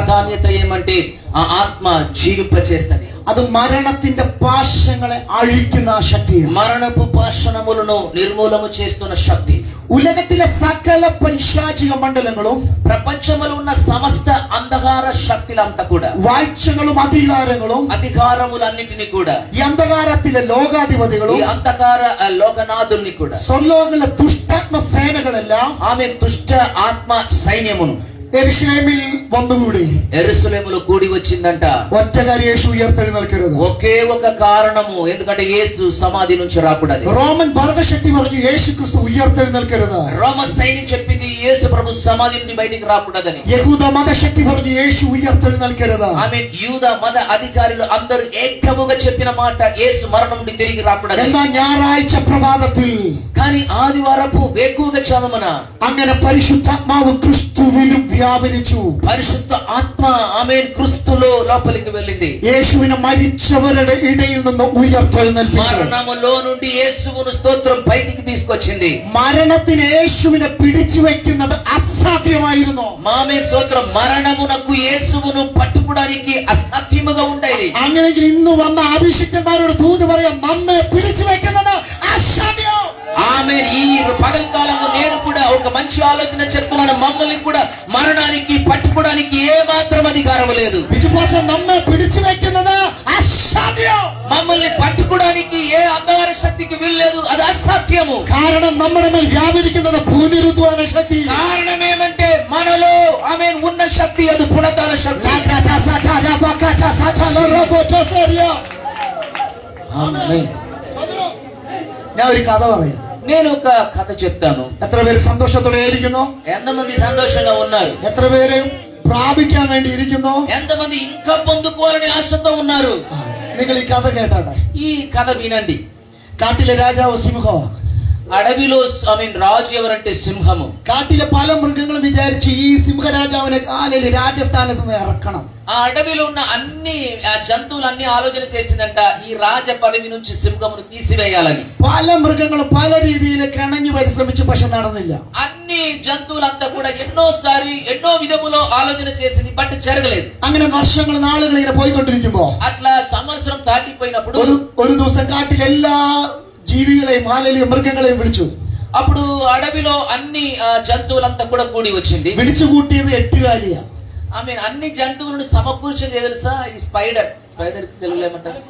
ప్రాధాన్యత ఏమంటే ఆ ఆత్మ జీవింపచేస్తది. അത് മരണത്തിന്റെ പാശങ്ങളെ അഴിക്കുന്ന ശക്തിയാണ്. మరణపు పాశనములను నిర్మూలము చేస్తున్న శక్తి. ഉലകത്തിലെ സകല പൈശാചിക മണ്ഡലങ്ങളും ప్రపంచంలో ఉన్న సమస్త అంధకార శక్తులంతా కూడా വാഴ്ചകളും അധികാരങ്ങളും అధికారములన్నిటిని కూడా ഈ അന്ധകാരത്തിലെ ലോകാധിപതികളും ఈ అంధకార లోకనాథుల్ని కూడా സ്വർലോകത്തിലെ ദുഷ്ടാത്മ സേനകളെല്ലാം ఆమె దుష్ట ఆత్మ సైన్యమును യെരൂശലേമിൽ വന്നുകൂടി. యెరూషలేములో కూడి వచ్చిందంట. ഒറ്റ കാര്യം, യേശു ഉയർത്തെഴുന്നേൽക്കരുത്. ఒకే ఒక కారణము, ఎందుకంటే యేసు సమాధి నుంచి రాకూడదు. റോമൻ ഭരണശക്തി പറഞ്ഞു യേശു ക്രിസ്തു ഉയർത്തെഴുന്നേൽക്കരുത്. రోమ సైన్యం చెప్పింది యేసు ప్రభు సమాధి నుండి బయటికి రాకూడదని. യഹൂദ മതശക്തി പറഞ്ഞു యేసు ഉയർത്തെഴുന്നേൽക്കരുത്. ఆమె యూద మత అధికారులు అందరూ ఏకముగా చెప్పిన మాట యేసు మరణం నుండి తిరిగి రాకూడదు. എന്നാൽ ഞായറാഴ്ച പ്രഭാതത്തിൽ కానీ ఆదివారపు వేకువగా క్షమమున അങ്ങനെ പരിശുദ്ധാത്മാവ് ക്രിസ്തുവിലും വ്യാപരിച്ചു. పరిశుద్ధ ఆత్మ ఆమేన్ క్రీస్తులో లోపలికి వెళ్ళింది. യേശുവിനെ മരിച്ചവരുടെ ഇടയിൽ നിന്ന് ഉയർത്തെഴുന്നേൽപ്പിച്ചു. మరణములో నుండి యేసువును స్తోత్రం బయటికి తీసుకొచ్చింది. മരണത്തിന് യേശുവിനെ പിടിച്ചു വെക്കുന്നത് അസാധ്യമായിരുന്നു. ఆమేన్ స్తోత్రం. మరణమునకు యేసువును పట్టుకోవడానికి అసాధ్యముగా ఉండేది. അങ്ങനെയെങ്കിൽ ഇന്ന് വന്ന അഭിഷിക്തന്മാരോട് ദൂത് പറയാം, നമ്മെ പിടിച്ചു വെക്കുന്നത് അസാധ്യം. ఆమేన్. ఈ పగల కాలము నేను కూడా ఒక మంచి ఆలోచన చెప్తున్నాను. మమ్మల్ని కూడా మరణానికి పట్టుకోవడానికి ఏ మాత్రం అధికారం లేదు. വിശ്വാസം നമ്മെ പിടിച്ചു വെക്കുന്നത് അസാധ്യം. మమ్మల్ని పట్టుకోవడానికి ఏ అంధకార శక్తికి వీల్లేదు, అది అసాధ్యము. കാരണം നമ്മുടെ മേൽ വ്യാപരിക്കുന്നത് പുനരുദ്ധാന ശക്തി. కారణం ఏమంటే మనలో ఆమేన్ ఉన్న శక్తి, అది పునరుద్ధాన శక్తి. ఆమేన్. ഞാൻ ഒരു കഥ പറയാം. నేను ఒక కథ చెప్తాను. എത്ര പേര് സന്തോഷത്തോടെ ഇരിക്കുന്നു? ఎంతమంది సంతోషంగా ఉన్నారు? എത്ര പേര് പ്രാപിക്കാൻ വേണ്ടി ഇരിക്കുന്നു? ఎంతమంది ఇంకా పొందుకోవాలని ఆశతో ఉన్నారు? നിങ്ങൾ ഈ കഥ കേട്ടാട്ടെ. ఈ కథ వినండి. കാട്ടിലെ രാജാവ് സിംഹം. అడవిలో రాజు ఎవరంటే సింహము. കാട്ടിലെ പല മൃഗങ്ങളും വിചാരിച്ചു ഈ സിംഹരാജാവിനെ കാലിൽ രാജസ്ഥാനത്ത് നിന്ന് ഇറക്കണം. ఆ అడవిలో ఉన్న అన్ని జంతువులన్నీ ఆలోచన చేసిందంట, ఈ రాజ పదవి నుంచి సింహమును తీసివేయాలని. പല മൃഗങ്ങളും പല രീതിയിൽ കണഞ്ഞു പരിശ്രമിച്ചു, പക്ഷെ നടന്നില്ല. అన్ని జంతువులంతా కూడా ఎన్నో విధములో ఆలోచన చేసింది, బట్ జరగలేదు. അങ്ങനെ വർഷങ്ങൾ നാളുകൾ ഇങ്ങനെ പോയിക്കൊണ്ടിരിക്കുമ്പോ అట్లా సంవత్సరం దాటిపోయినప్పుడు ഒരു ദിവസം കാട്ടിൽ എല്ലാ ജീവികളെയും മാലയിലെയും മൃഗങ്ങളെയും വിളിച്ചു. అప్పుడు అడవిలో అన్ని జంతువులంతా కూడా కూడి వచ్చింది. വിളിച്ചു കൂട്ടിയത് എട്ടുകാലിയാ. అన్ని జంతువులను సమకూర్చింది తెలుసా? ఈ స్పైడర్ తెలుగులో ఏమంటారు?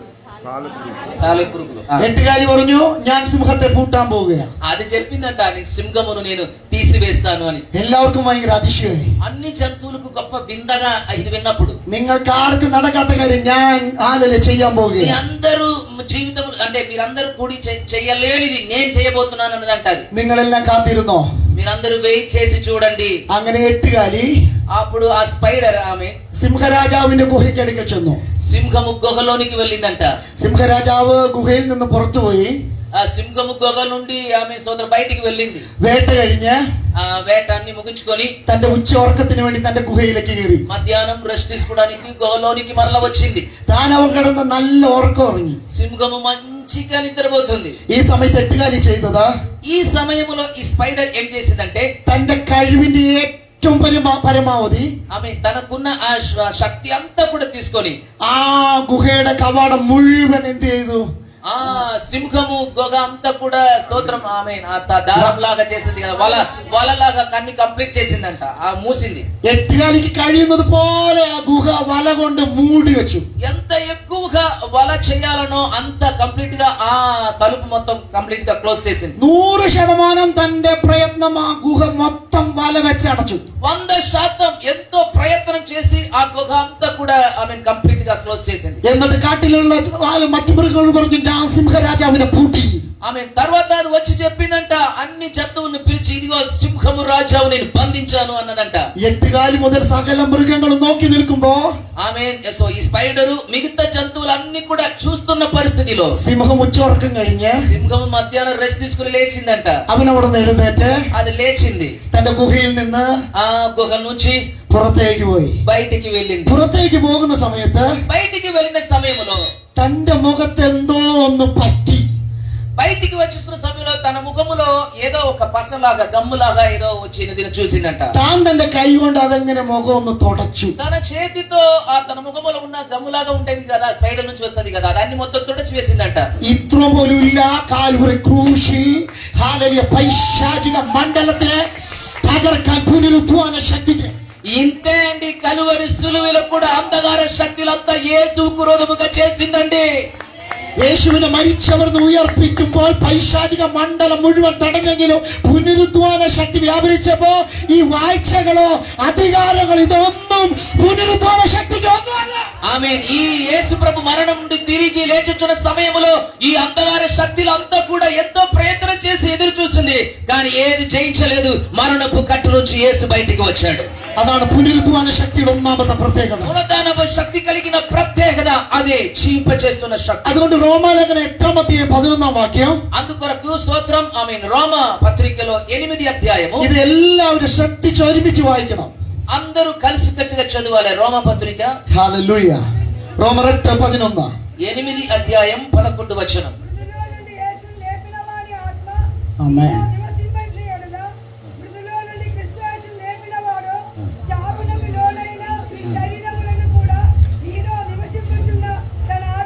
సాలెపురుగులు. എട്ടുകാലി പറഞ്ഞു, ഞാൻ സിംഹത്തെ പൂട്ടാൻ പോവുകയാണ്. అది చెప్పిందంట, సింహమును నేను తీసివేస్తాను అని. എല്ലാവർക്കും ഭയങ്കര അതിശയമായി. అన్ని జంతువులకు గొప్ప విందగా ఇది విన్నప్పుడు, നിങ്ങൾക്ക് ആർക്കും നടക്കാത്ത കാര്യം ഞാൻ ആലല് ചെയ്യാൻ మీ പോവുകയാണ്. అందరూ జీవితం అంటే మీరందరూ కూడి చేయలేనిది నేను చేయబోతున్నాను అన్నది అంటారు. നിങ്ങളെല്ലാം കാത്തിരുന്നോ? మీరందరూ వెయిట్ చేసి చూడండి. അങ്ങനെ എട്ടുകാലി అప్పుడు ఆ స్పైడర్ ఆమె സിംഹരാജാവിന്റെ ഗുഹയ്ക്കടുക്കൽ ചെന്നു. సింహము గుహలోనికి వెళ్ళిందంట. സിംഹരാജാവ് ഗുഹയിൽ നിന്ന് പുറത്തുപോയി. ఆ సింహము గుహ నుండి ఆమె సోదరు బయటికి వెళ్ళింది. വേട്ട കഴിഞ്ഞ് ఆ వేటాన్ని ముగించుకొని തന്റെ ഉച്ച ഉറക്കത്തിന് വേണ്ടി തന്റെ ഗുഹയിലേക്ക് കയറി. మధ్యాహ్నం రెస్ట్ తీసుకోవడానికి గుహలోనికి మరలా వచ్చింది. താൻ അവൻ കിടന്ന് നല്ല ഉറക്കം ഉറങ്ങി. సింహము మంచిగా నిద్రపోతుంది. ഈ സമയത്ത് എട്ടുകാലി ചെയ്തത്, ఈ సమయంలో ఈ స్పైడర్ ఏం చేసిందంటే തന്റെ കഴിവിന്റെ ഏറ്റവും പരമാവധി ఆమె తనకున్న ఆ శక్తి అంతా కూడా తీసుకొని ആ ഗുഹയുടെ കവാടം മുഴുവൻ എന്ത് ചെയ്തു? ఆ సింహము గొగ అంతా కూడా స్తోత్రం ఆమె దారం లాగా చేసింది కదా, వలలాగా కన్ని కంప్లీట్ చేసిందంట, ఆ మూసింది. എട്ടുകാലിക്ക് കഴിയുന്നത് പോലെ ആ ഗുഹ വല കൊണ്ട് മൂടി വെച്ചു. ఎంత ఎక్కువగా వల చేయాలనో అంత కంప్లీట్ గా ఆ తలుపు మొత్తం కంప్లీట్ గా క్లోజ్ చేసింది. 100% തന്റെ പ്രയത്നം ആ ഗുഹ മൊത്തം വല വെച്ച് അടച്ചു. 100% ఎంతో ప్రయత్నం చేసి ఆ గుహ అంతా కూడా ఆమె కంప్లీట్ గా క్లోజ్ చేసింది. എന്നിട്ട് കാട്ടിലുള്ള മറ്റു മൃഗങ്ങൾ പറഞ്ഞു, ആ സിംഹരാജാവിനെ പൂട്ടി. ఆమె తర్వాత వచ్చి చెప్పిందంట, అన్ని జంతువులను పిలిచి, ఇదిగో సింహము రాజావు నేను బంధించాను అన్నదంట. എട്ടുകാലി മുതൽ സകല മൃഗങ്ങളും നോക്കി നിൽക്കുമ്പോ ఆమె ఈ స్పైడరు మిగతా జంతువులన్నీ కూడా చూస్తున్న పరిస్థితిలో സിംഹം ഉച്ചോർക്കം കഴിഞ്ഞ് సింహము మధ్యాహ్నం రెస్ట్ తీసుకుని లేచిందంట. അവനവിടെ നിന്ന് എഴുന്നേറ്റ് అది లేచింది. തന്റെ ഗുഹയിൽ നിന്ന് ఆ గుహ నుంచి പുറത്തേക്ക് പോയി. బయటికి వెళ్ళింది. പുറത്തേക്ക് പോകുന്ന സമയത്ത് బయటికి వెళ్ళిన సమయంలో തന്റെ മുഖത്ത് എന്തോ ഒന്ന് പറ്റി. బయటికి వచ్చిన సమయంలో తన ముఖములో ఏదో ఒక పసలాగా గమ్ములాగా ఏదో వచ్చినది చూసిందంట. താൻ തന്റെ കൈ കൊണ്ട് അതങ്ങനെ മുഖം ഒന്ന് തുടച്ചു. తన చేతితో ఆ తన ముఖములో ఉన్న గమ్ములాగా ఉండేది కదా, సైడ్ నుంచి వస్తది కదా, దాన్ని మొత్తం తుడిచి వేసిందంట. ഇത്ര പോലും ഇല്ല കാൽവരി ക്രൂശിൽ ഹല്ലേലൂയ പൈശാചിക മണ്ഡലത്തിലെ തകർക്കാൻ പുനരുത്ഥാന ശക്തിക്ക് ఇంతే అండి, కలువరి సులువలో కూడా అంధకార శక్తులంతా యేసుకు విరోధముగా చేసిందండి. യേശുവിനെ മരിച്ചവർന്ന് ഉയർപ്പിക്കുമ്പോൾ പൈശാചിക മണ്ഡലം മുഴുവൻ തടഞ്ഞെങ്കിലും പുനരുദ്ധാന ശക്തി വ്യാപരിച്ചപ്പോ ഈ വാഴ്ചകളോ അധികാരങ്ങളോ ഇതൊന്നും പുനരുദ്ധാന ശക്തിക്ക് ഒന്നുമല്ല. ఆమేన్. ఈ యేసు ప్రభు మరణం నుండి తిరిగి లేచుచున్న సమయంలో ఈ అంధకార శక్తులంతా కూడా ఎంతో ప్రయత్నం చేసి ఎదురు చూసింది, కానీ ఏది జయించలేదు. మరణపు కట్టు నుంచి యేసు బయటికి వచ్చాడు. അതാണ് പുനരുദ്ധാന ശക്തിയുടെ ഒന്നാമത്തെ പ്രത്യേകത. పునరుద్ధానపు శక్తి కలిగిన ప్రత్యేకత అదే జీవింపచేస్తున్న శక్తి. അതുകൊണ്ട് റോമാലേഖനം 8-11 വാക്യം, అందుకొరకు స్తోత్రం. ఆమేన్. రోమ పత్రికలో 8వ అధ్యాయము. ഇത് എല്ലാവരും ശ്രദ്ധിച്ച് ഒരുമിച്ച് വായിക്കണം. అందరూ కలిసికట్టుగా చదవాలి రోమ పత్రిక. ഹല്ലേലൂയ. റോമർ 8:11. 8వ అధ్యాయం 11వ వచనం. ആമേൻ.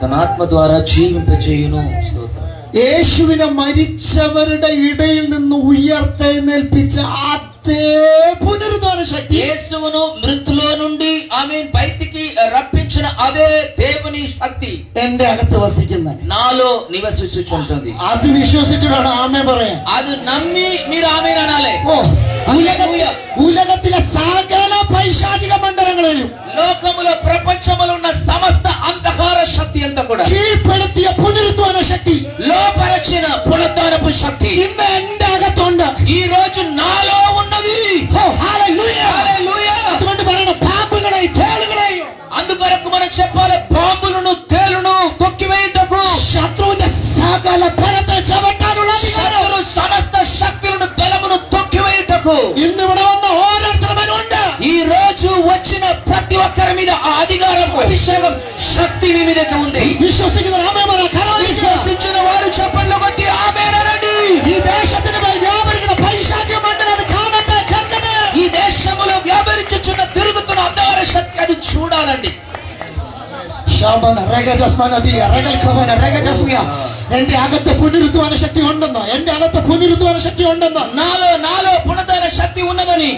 తన ఆత్మ ద్వారా జీవింపచేయును. స్తోత్రం. യേശുവിനെ മരിച്ചവരുടെ ഇടയിൽ നിന്ന് ഉയർത്തെഴുന്നേൽപ്പിച്ച അതേ പുനരുദ്ധാന ശക്തി, యేసువును మృతులో నుండి ఆమేన్ బయటికి రప్పించిన అదే దేవుని శక్తి എന്റെ അകത്ത് വസിക്കുന്ന, నాలో నివసించుచుంటుంది. അത് വിശ്വസിച്ചിട്ടാണ് ആമേ പറയാൻ. అది నమ్మి మీరు ఆమేన్ అనాలి. ഓ, ഉലകത്തിലെ സകല പൈശാചിക മണ്ഡലങ്ങളെയും లోకములో ప్రపంచములో ఉన్న సమస్త అంధకార శక్తి అంతా కూడా കീഴ്പ്പെടുത്തിയ പുനരുദ്ധാന ശക്തി, లోపరచిన పునరుద్ధానపు శక్తి ഇന്ന് എന്റെ അകത്തുണ്ട്. ఈ రోజు నాలో ఉన్నది. ഓ, ഹല്ലേലൂയ. హల్లెలూయా. അതുകൊണ്ട് പറയണം, പാമ്പുകളെയും തേളുകളെയും అందుకొరకు మనం చెప్పాలి, పాములను తేలును తొక్కివేయుటకు, ശത്രുവിന്റെ സകല ഫലത്തെ ചവിട്ടാനുള്ള അധികാരം శత్రు సమస్త శక్తులను బలమును తొక్కివేయుటకు ഇന്ന് ഇവിടെ വന്ന ഓരോരുത്തരുമുണ്ട്. ఈ రోజు వచ్చిన ప్రతి ఒక్కరి మీద ఆ అధికారం, అభిషేకం, శక్తి మీ మీదకి ఉంది. വിശ്വസിക്കുന്ന ആമേൻ പറ. విశ్వసించిన వారు చప్పట్లు కొట్టి ఆమేన్ అనండి. ഈ ദേശത്തിന് മേൽ വ്യാപരിക്കുന്ന പൈശാചിക മണ്ഡലം അത് കാണട്ടെ, കേൾക്കട്ടെ. ఈ దేశములో వ్యాపరించుచున్న తిరుగుతున్న అంధకార శక్తి అది చూడాలండి. ശാബന രഗജസ്മനദിയ രഗൽഖവന രഗജസ്മിയ. എന്റെ അകത്ത് പുനരുദ്ധാന ശക്തി ഉണ്ടെന്ന്, എന്റെ അകത്ത് പുനരുദ്ധാന ശക്തി ഉണ്ടെന്ന്, నాలో పునరుద్ధాన శక్తి ఉన్నదని.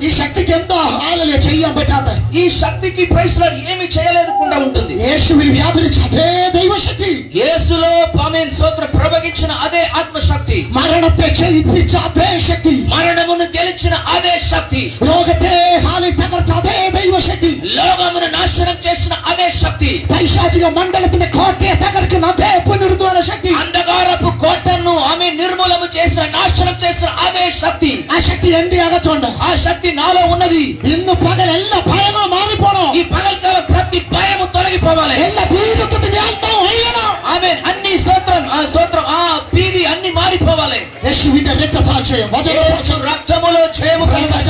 ഈ ശക്തിക്ക് എന്താ ഹല്ലേലൂയ ചെയ്യാൻ പറ്റാത്ത? ఈ శక్తికి ప్రైస్లో ఏమి చేయలేకుండా ఉంటుంది. യേശുവിൽ വ്യാപരിച്ച അതേ ദൈവശക്തി, యేసులో ఆమేన్ స్తోత్రం ప్రవగించిన అదే ఆత్మశక్తి, മരണത്തെ ജയിപ്പിച്ച അതേ ശക്തി, మరణమును గెలిచిన అదే శక్తి, ലോകത്തെ ഹാലിൽ തകർച്ച അതേ ദൈവശക്തി, లోకమును నాశనం చేసిన అదే శక్తి, പൈശാചിക മണ്ഡലത്തിന്റെ കോട്ടയെ തകർക്കുന്ന അതേ പുനരുദ്ധാന ശക്തി, అంధకారపు కోటను ఆమె నిర్మూలము చేసిన, నాశనం చేసిన అదే శక్తి. ആ శക്തി എന്റെ അകത്തുണ്ട്. ఆ శక్తి నాలో ఉన్నది. ഇന്ന് പകൽ എല്ലാ ഭയങ്ങളും മാറിപ്പോണോ. ఈ పగల్కాలం ప్రతి భయము తొలగిపోవాలి. എല്ലാ ഭീരുത്വത്തിന്റെ ആത്മാവ് ഒഴിയണം. ఆమేన్. అన్ని స్తోత్రం, ఆ స్తోత్రం, ఆ భీతి అన్ని మారిపోవాలి. യേശുവിന്റെ രക്തസാക്ഷ്യം, యేసు రక్తములో జయము కలుగుగాక.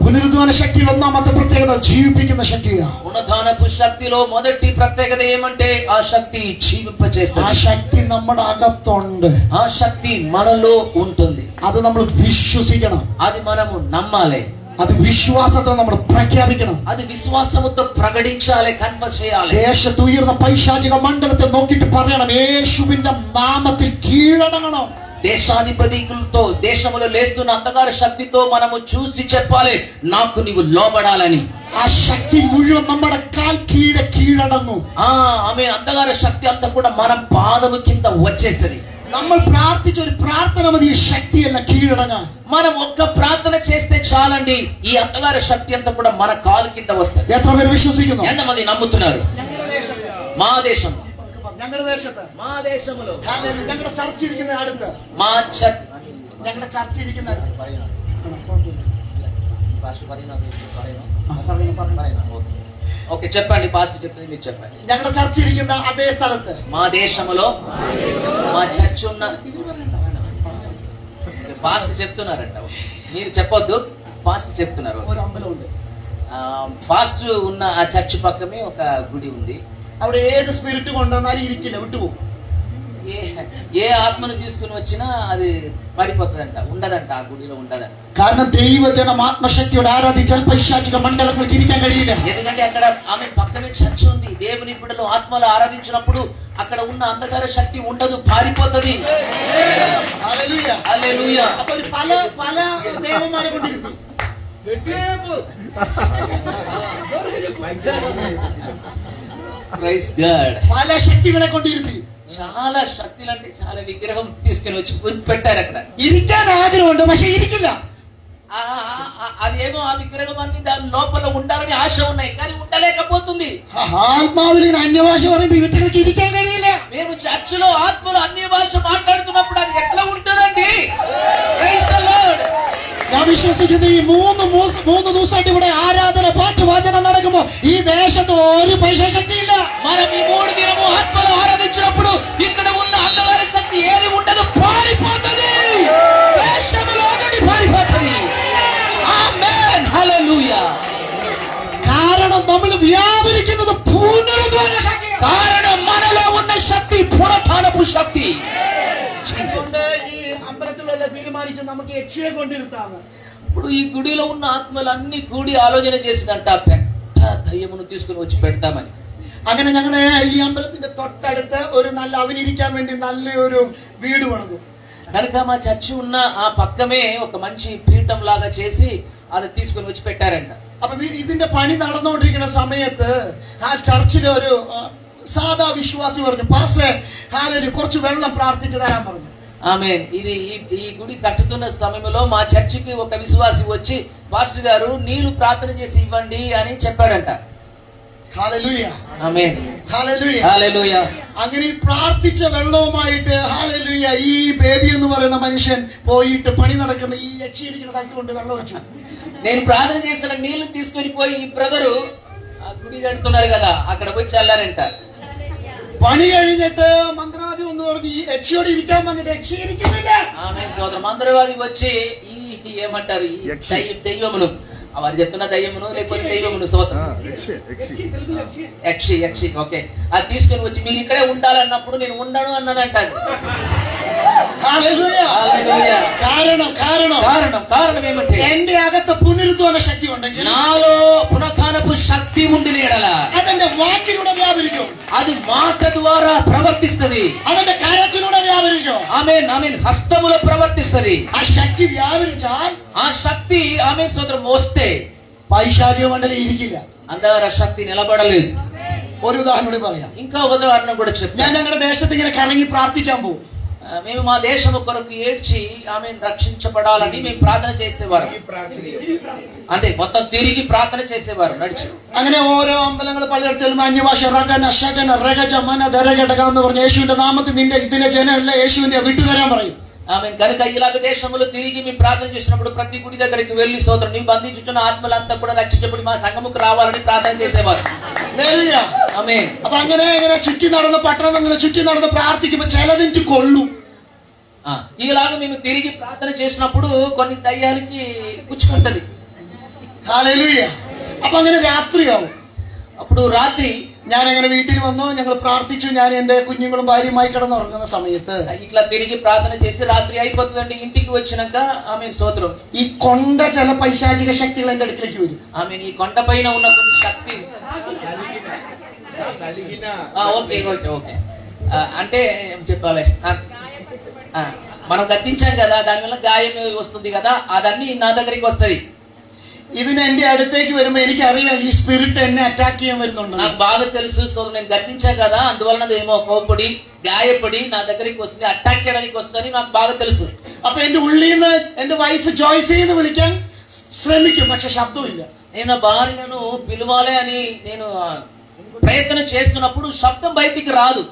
പുനരുദ്ധാന ശക്തി ഒന്നാമത്തെ പ്രത്യേകത ജീവിപ്പിക്കുന്ന ശക്തിയാണ്. పునరుద్ధానపు శక్తిలో మొదటి ప్రత్యేకత ఏమంటే ఆ శక్తి ആ జీవింపచేస్తుంది. ശക്തി നമ്മുടെ అగത്തുണ്ട്. ఆ శక్తి మనలో ఉంటుంది. അത് നമ്മൾ വിശ്വസിക്കണം. అది మనము నమ్మాలి. അത് വിശ്വാസത്തെ നമ്മൾ പ്രഖ്യാപിക്കണം. అది విశ్వాసముతో ప్రకటించాలి, కన్ఫెస్ చేయాలి. ദേശത്ത് ഉയർന്ന പൈശാചിക മണ്ഡലത്തെ നോക്കിയിട്ട് പറയണം, യേശുവിന്റെ നാമത്തിൽ കീഴടങ്ങണം. దేశాధిపతితో దేశములో లేస్తున్న అంధకార శక్తితో మనము చూసి చెప్పాలి, నాకు నీవు లోబడాలని. ആ ശക്തി മുഴുവൻ നമ്മുടെ കാൽ കീഴടങ്ങും. ఆమె అంధకార శక్తి అంతా కూడా మనం పాదము కింద వచ్చేస్తుంది. നമ്മൾ പ്രാർത്ഥിച്ച ഒരു പ്രാർത്ഥന മതി ഈ ശക്തിയെല്ലാം കീഴടങ്ങാൻ. మనం ఒక్క ప్రార్థన చేస్తే చాలండి, ఈ అంధకార శక్తి అంతా కూడా మన కాలు కింద వస్తుంది. എത്ര പേര് വിശ്വസിക്കുന്നു? ఎంతమంది నమ్ముతున్నారు? మా దేశం, ഞങ്ങളുടെ ദേശത്ത്, మా దేశంలో, ഞങ്ങളുടെ ചർച്ച ഇരിക്കുന്ന അടുത്ത്, మా చర్చ్, ഞങ്ങളുടെ ചർച്ച ഇരിക്കുന്ന അടുത്ത്, ఓకే చెప్పండి, పాస్టర్ చెప్తుంది మీరు చెప్పండి. ഞങ്ങളുടെ ചർച്ച ഇരിക്കുന്ന അതേ സ്ഥലത്ത്, మా దేశంలో మా చర్చ్ ఉన్న పాస్టర్ చెప్తున్నారంట, మీరు చెప్పొద్దు, పాస్టర్ చెప్తున్నారు. ഒരു അമ്പലമുണ്ട്. పాస్టర్ ఉన్న ఆ చర్చ్ పక్కనే ఒక గుడి ఉంది. അവിടെ ഏത് സ്പിരിറ്റ് കൊണ്ടുവന്നാലും ഇരിക്കില്ല, വിട്ടുപോകും. ఏ ఆత్మను తీసుకుని వచ్చినా అది పడిపోతుందంట, ఉండదంట, ఆ గుడిలో ఉండదంట. കാരണം ദൈവജനം ആത്മശക്തിയോടെ ആരാധിച്ചാൽ പൈശാചിക മണ്ഡലങ്ങൾക്ക് ഇരിക്കാൻ കഴിയില്ല. ఎందుకంటే అక్కడ ఆమె పక్కనే చర్చ్ ఉంది. దేవుని బిడ్డలు ఆత్మలు ఆరాధించినప్పుడు అక్కడ ఉన్న అంధకార శక్తి ఉండదు, పారిపోతది. ഹല്ലേലൂയ, హల్లెలూయా. അപ്പോൾ പല പല ദേവന്മാരെ കൊണ്ടിരുത്തി. Praise God. പല శక్తిകളെ കൊണ്ടിരുത്തി. చాలా శక్తులు అంటే చాలా విగ్రహం తీసుకుని వచ్చి పెట్టారు అక్కడ. ഇരിക്കാൻ ആഗ്രഹമുണ്ട്, പക്ഷെ ഇരിക്കില്ല. అదేమో ఆ విగ్రహం అన్ని దాని లోపల ఉండాలని ఆశ ఉన్నాయి, కానీ ఉండలేకపోతుంది. ആത്മാവിൽ ഇങ്ങനെ അന്യഭാഷ പറയുമ്പോ ഇവറ്റകൾക്ക് ഇരിക്കാൻ കഴിയില്ല. మేము చర్చిలో ఆత్మలు అన్య భాష మాట్లాడుతున్నప్పుడు అది ఎట్లా ఉంటుందండి? Praise the Lord. ഞാൻ വിശ്വസിക്കുന്നു ഈ മൂന്ന് ദിവസമായിട്ട് ഇവിടെ ആരാധന, പാട്ട്, വചനം നടക്കുമ്പോ ഈ ദേശത്ത് ഒരു പൈസ ശക്തിയില്ല. మనం ఈ 3 దినము ఆత్మలు ఆరాధించినప్పుడు ఇక్కడ ఉన్న అంధకార శక్తి ఏది ఉండదు, పారిపోతది. దేశంలోని పారిపోతది. ఆమేన్, హల్లెలూయా. കാരണം നമ്മൾ വ്യാപരിക്കുന്നത് പുനരുദ്ധാന ശക്തി. కారణం మనలో ఉన్న శక్తి పునరుత్థానపు శక్తి. അതുകൊണ്ട് ഈ അമ്പലത്തിലുള്ള തീരുമാനിച്ച് നമുക്ക് യക്ഷിയെ കൊണ്ടിരുത്താന്ന്. ఇప్పుడు ఈ గుడిలో ఉన్న ఆత్మలు అన్ని కూడి ఆలోచన చేసిందంట, పెద్ద దయ్యమును తీసుకుని వచ్చి పెడతామని. അങ്ങനെ ഞങ്ങളുടെ ഈ അമ്പലത്തിന്റെ തൊട്ടടുത്ത് ഒരു നല്ല അവനിരിക്കാൻ വേണ്ടി നല്ലൊരു വീട് പണിതു. కనుక మా చర్చి ఉన్న ఆ పక్కమే ఒక మంచి పీఠం లాగా చేసి అది తీసుకుని వచ్చి పెట్టారంట. അപ്പൊ ഇതിന്റെ പണി നടന്നുകൊണ്ടിരിക്കുന്ന സമയത്ത് ആ ചർച്ചിലെ ഒരു സാധാ വിശ്വാസി പറഞ്ഞു, പാസ്റ്ററെ ഹാലലൂയ കുറച്ച് വെള്ളം പ്രാർത്ഥിച്ചു തരാൻ പറഞ്ഞു. ఆమేన్. ఇది ఈ గుడి కట్టుతున్న సమయంలో మా చర్చికి ఒక విశ్వాసి వచ్చి, పాస్టర్ గారు నీళ్లు ప్రార్థన చేసి ఇవ్వండి అని చెప్పాడంట. ഹാലലൂയ, ఆమేన్, ഹാലലൂയ, హల్లెలూయా. അങ്ങനെ ഈ പ്രാർത്ഥിച്ച വെള്ളവുമായിട്ട് ഹാലലൂയ ഈ ബേബി എന്ന് പറയുന്ന മനുഷ്യൻ പോയിട്ട് പണി നടക്കുന്ന ഈ യക്ഷിയിരിക്കുന്ന സ്ഥലത്ത് കൊണ്ട് വെള്ളം വെച്ചു. నేను ప్రార్థన చేసిన నీళ్లు తీసుకొని పోయి ఈ బ్రదరు ఆ గుడి కడుతున్నారు కదా అక్కడ పోయి చల్లారంట. പണി കഴിഞ്ഞിട്ട് മന്ത്രവാദി ഒന്ന് പറഞ്ഞു ഈ യക്ഷിയോട് ഇരിക്കാൻ വന്നിട്ട് യക്ഷി ഇരിക്കുന്നില്ല. ఆమేన్ సోదరం. మంత్రవాది వచ్చి ఈ ఏమంటారు ఈ దైవమును, వారు చెప్తున్న దయ్యమును లేకపోతే దైవమును యక్షి ఓకే, అది తీసుకొని వచ్చి మీరు ఇక్కడే ఉండాలన్నప్పుడు నేను ఉండను అన్నదంట. ഹല്ലേലൂയ. హల్లెలూయా. కారణం ఏమంటే എന്റെ അകത്ത് പുനരുദ്ധാന ശക്തി ഉണ്ടെങ്കിൽ నాలో పునరుత్థానపు శక్తి ఉండి లేడల അതെന്റെ വാക്കിലൂടെ വ്യാപരിക്കും, అది మాట ద్వారా ప్రవర్తిస్తది, അതെന്റെ കരത്തിലൂടെ വ്യാപരിക്കും. ఆమేన్ ఆమేన్, హస్తములో ప్రవర్తిస్తది. ആ శక్തി വ്യാപരിച്ചാൽ ఆ శక్తి ఆమేన్ సోదరం వస్తే പൈശാചിക മണ്ഡലം ഇരിക്കില്ല. అంధకార శక్తి నిలబడలేదు. ഒരു ఉదాహరణ കൂടി പറയാം. ఇంకా ఉదాహరణ కూడా ഞാൻ చెప్తాను. ഞങ്ങളുടെ ദേശത്ത് ഇങ്ങനെ കറങ്ങി പ്രാർത്ഥിക്കാൻ പോകും. మేము మా దేశం కొరకు ఏడ్చి ఆమె రక్షించబడాలని మేము ప్రార్థన చేసేవారు. అంటే మొత్తం తిరిగి ప్రార్థన చేసేవారు నడిచి. അങ്ങനെ ഓരോ അമ്പലങ്ങൾ പലയിടത്ത് ചെല്ലുമ്പോൾ അന്യഭാഷ റഗന ശകന രഗജ മന ദരഗടക എന്ന് പറഞ്ഞ് യേശുവിന്റെ നാമത്തിൽ നിന്റെ ഇതിലെ ജനമല്ല യേശുവിന്റെ വിട്ടുതരാൻ പറയും. ఆమె కనుక ఇలాగ దేశంలో తిరిగి మేము ప్రార్థన చేసినప్పుడు ప్రతి గుడి దగ్గరికి వెళ్ళి సోదరు నీ బంధించుచున్న ఆత్మలంతా కూడా రక్షించబడి మా సంఘముకు రావాలని ప్రార్థన చేసేవారు. ഹല്ലേലൂയ. ఆమేన్. അപ്പൊ അങ്ങനെ ഇങ്ങനെ ചുറ്റി നടന്ന് പട്ടണങ്ങൾ ചുറ്റി നടന്ന് പ്രാർത്ഥിക്കുമ്പോ ചിലതിന് കൊള്ളും. ఇలాగ మేము తిరిగి ప్రార్థన చేసినప్పుడు కొన్ని దయ్యాలకి గుచ్చుకుంటది. ഹല്ലേലൂയ. അപ്പൊ അങ്ങനെ രാത്രിയാവും. అప్పుడు రాత్రి ഞാൻ അങ്ങനെ വീട്ടിൽ വന്നു, ഞങ്ങൾ പ്രാർത്ഥിച്ചു. ഞാൻ എന്റെ കുഞ്ഞുങ്ങളും ഭാര്യയുമായി കിടന്നുറങ്ങുന്ന സമയത്ത് ఇట్లా తిరిగి ప్రార్థన చేసి రాత్రి అయిపోతుందండి. ఇంటికి వచ్చినాక ఆమె సోదరం ഈ കൊണ്ട ചില പൈശാചിക ശക്തികൾ എന്റെ അടുത്തേക്ക് വരും. ఆమె ఈ కొండ పైన ఉన్న కొన్ని శక్తి ఓకే ఓకే ఓకే అంటే ఏం చెప్పాలి, మనం గద్దించాం కదా దానివల్ల గాయం వస్తుంది కదా, అదన్నీ నా దగ్గరికి వస్తుంది. ഇതിന് എന്റെ അടുത്തേക്ക് വരുമ്പോ എനിക്കറിയാം ഈ സ്പിരിറ്റ് എന്നെ അറ്റാക്ക് ചെയ്യാൻ വരുന്നുണ്ട്. నాకు బాగా తెలుసు, నేను గద్దించాం కదా అందువలన ఏమో కోపడి గాయపడి నా దగ్గరికి వస్తుంది, అటాక్ చేయడానికి వస్తుందని నాకు బాగా తెలుసు. അപ്പൊ എന്റെ ഉള്ളിൽ നിന്ന് എന്റെ വൈഫ് ജോയ്സ് ചെയ്ത് വിളിക്കാൻ ശ്രമിക്കും, പക്ഷെ ശബ്ദമില്ല. నేను భార్యను పిలవాలి అని నేను ప్రయత్నం చేస్తున్నప్పుడు శబ్దం బయటికి రాదు.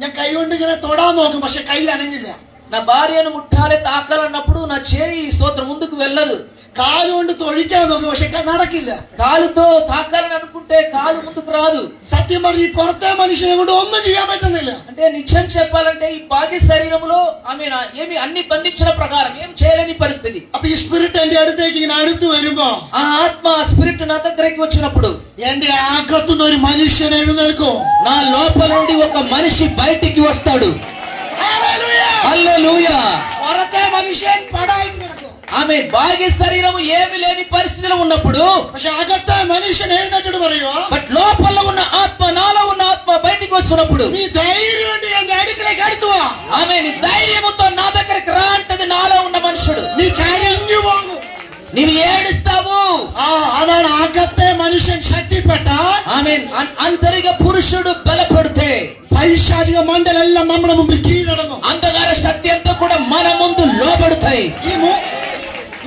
ഞാൻ കൈ കൊണ്ട് ഇങ്ങനെ തൊടാൻ നോക്കും, പക്ഷെ കൈ അനങ്ങില്ല. నా భార్యను ముట్టాలి తాకాలన్నప్పుడు నా చేయి స్తోత్రం ముందుకు వెళ్ళదు. കാല് കൊണ്ട് തൊഴിക്കാൻ നോക്കും, പക്ഷെ നടക്കില്ല. కాలుతో తాకాలని అనుకుంటే కాలు ముందుకు రాదు. സത്യം പറഞ്ഞ് ഈ പുറത്തെ മനുഷ്യനെ കൊണ്ട് ഒന്നും ചെയ്യാൻ പറ്റുന്നില്ല. అంటే నిజం చెప్పాలంటే ఈ బాహ్య శరీరంలో ఆమె ఏమి అన్ని బంధించిన ప్రకారం ఏం చేయలేని పరిస్థితి. അപ്പൊ ഈ സ്പിരിറ്റ് എന്റെ അടുത്തേക്ക് ഇങ്ങനെ അടുത്ത് വരുമ്പോ ఆ ఆత్మ స్పిరిట్ నా దగ్గరికి వచ్చినప్పుడు എന്റെ അകത്തുനിന്ന് ഒരു മനുഷ്യൻ എഴുന്നേൽക്കും. నా లోపల నుండి ఒక మనిషి బయటికి వస్తాడు. హల్లెలూయా. പുറത്തെ മനുഷ്യൻ പടായിട്ട് കിടക്കും. ఆమె బాహ్య శరీరం ఏమి లేని పరిస్థితిలో ఉన్నప్పుడు പക്ഷെ అగത്തെ మనుഷ്യൻ എഴുന്നേറ്റിട്ട് പറയുവോ, బట్ లోపల ఉన్న ఆత్మ, నాలో ఉన్న ఆత్మ బయటికి వస్తున్నప్పుడు നീ ധൈര്യം കൊണ്ട് എന്റെ അടുക്കലേക്ക് അടുത്തു വാ, ఆమె నీ ధైర్యముతో నా దగ్గరికి రా అంటది నాలో ఉన్న మనుషుడు. നീ കരഞ്ഞു പോകും. నీవు ఏడుస్తావు. അതാണ് അകത്തെ മനുഷ്യൻ ശക്തിപ്പെട്ട ఆమె అంతరిక పురుషుడు బలపడితే പൈശാചിക മണ്ഡലെല്ലാം നമ്മുടെ മുമ്പിൽ കീഴടങ്ങും. అంధకార శక్తి అంతా కూడా మన ముందు లోబడతాయి.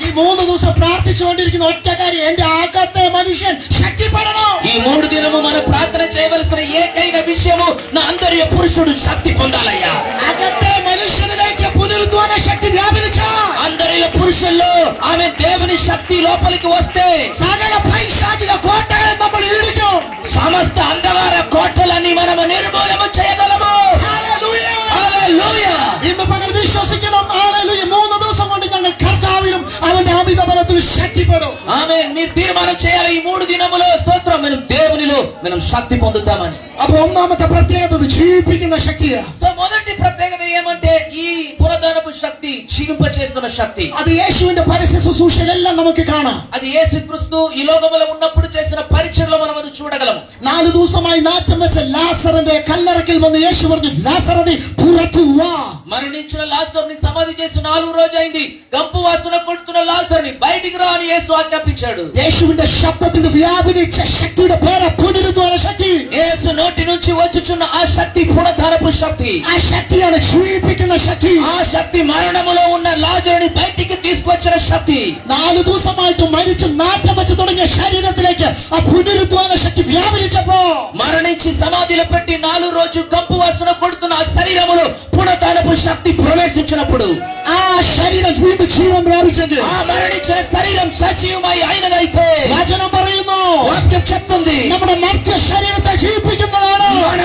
ഈ 3 ദിവസം പ്രാർത്ഥിച്ചുകൊണ്ടിരിക്കുന്ന ഒറ്റ കാര്യം, എന്റെ അകത്തെ മനുഷ്യൻ ശക്തിപ്പെടണം. ఈ 3 దినము మనం ప్రార్థన చేయవలసిన ఏకైక విషయము నా అంతర్య పురుషుడు శక్తి పొందాలయ్యా. അകത്തെ മനുഷ്യനിലേക്ക് പുനരുദ്ധാന ശക്തി വ്യാപരിച്ച అంతర్య పురుషుల్లో ఆమె దేవుని శక్తి లోపలికి వస్తే സകല പൈശാചിക കോട്ടകളെ നമ്മൾ ഇടിക്കും. సమస్త అంధకార కోటలన్నీ మనము నిర్మూలన చేయగలము. ഹല്ലേലൂയ. హల్లెలూయా. ഇന്ന് പകൽ വിശ്വസിക്കണം. ഹല്ലേലൂയ. 3 ദിവസം കൊണ്ട് ഞങ്ങൾ കർത്താവിലും അവന്റെ അമിത ബലത്തിൽ ശക്തിപ്പെടും. ఆమేన్. మీరు తీర్మానం చేయాలి, ఈ 3 దినములో స్తోత్రం మనం దేవునిలో మనం శక్తి పొందుతామని. അപ്പൊ ഒന്നാമത്തെ പ്രത്യേകത ജീവിപ്പിക്കുന്ന ശക്തിയാ. సో మొదటి ప్రత్యేకత ఏమంటే ఈ పునరుద్ధరణపు శక్తి, జీవింపచేస్తున్న శక్తి. അത് യേശുവിന്റെ പരസ്യ ശുശ്രൂഷയിലെല്ലാം നമുക്ക് കാണാം. అది యేసుక్రీస్తు ఈ లోకములో ఉన్నప్పుడు చేసిన పరిచర్యలో మనం అది చూడగలం. 4 ദിവസമായി നാറ്റം വെച്ച ലാസറിന്റെ കല്ലറയ്ക്കൽ വന്ന് യേശു പറഞ്ഞു, ലാസറേ പുറത്തു വാ. మరణించిన లాజరుని సమాధి చేసి 4 రోజైంది. గంపు వాసన కొడుతున్న లాజరుని బయటికి రా అని యేసు ఆజ్ఞాపించాడు. യേശുവിന്റെ ശബ്ദത്തിൽ വ്യാപരിച്ച ശക്തിയുടെ പേര് പുനരുദ്ധാന ശക്തി. యేసు నోటి నుంచి వచ్చుచున్న ఆ శక్తి పునరుద్ధరణపు శక్తి. ആ ശക്തിയാണ് ജീവിപ്പിക്കുന്ന ശക്തി. ఆ శక్తి మరణములో ఉన్న లాజరుని బయటికి తీసుకొచ్చిన శక్తి. 4 ദിവസമായിട്ട് മരിച്ച് നാറ്റം വെച്ച് തുടങ്ങിയ ശരീരത്തിലേക്ക് ആ പുനരുദ്ധാന ശക്തി വ്യാപരിച്ചപ്പോ, మరణించి సమాధిలో పెట్టి 4 రోజు గంపు వాసన కొడుతున్న ఆ శరీరములో పునరుద్ధరణపు శక్తి ప్రవేశించినప్పుడు ആ ശരീരം വീണ്ടും ജീവൻ പ്രാപിച്ചെങ്കിൽ, ఆ మరణించిన శరీరం సజీవమై అయినదైతే വചനം പറയുന്നു, వాక్యం చెప్తుంది നമ്മുടെ മർത്യ ശരീരത്തെ ജീവിപ്പിക്കുന്നതാണ് మన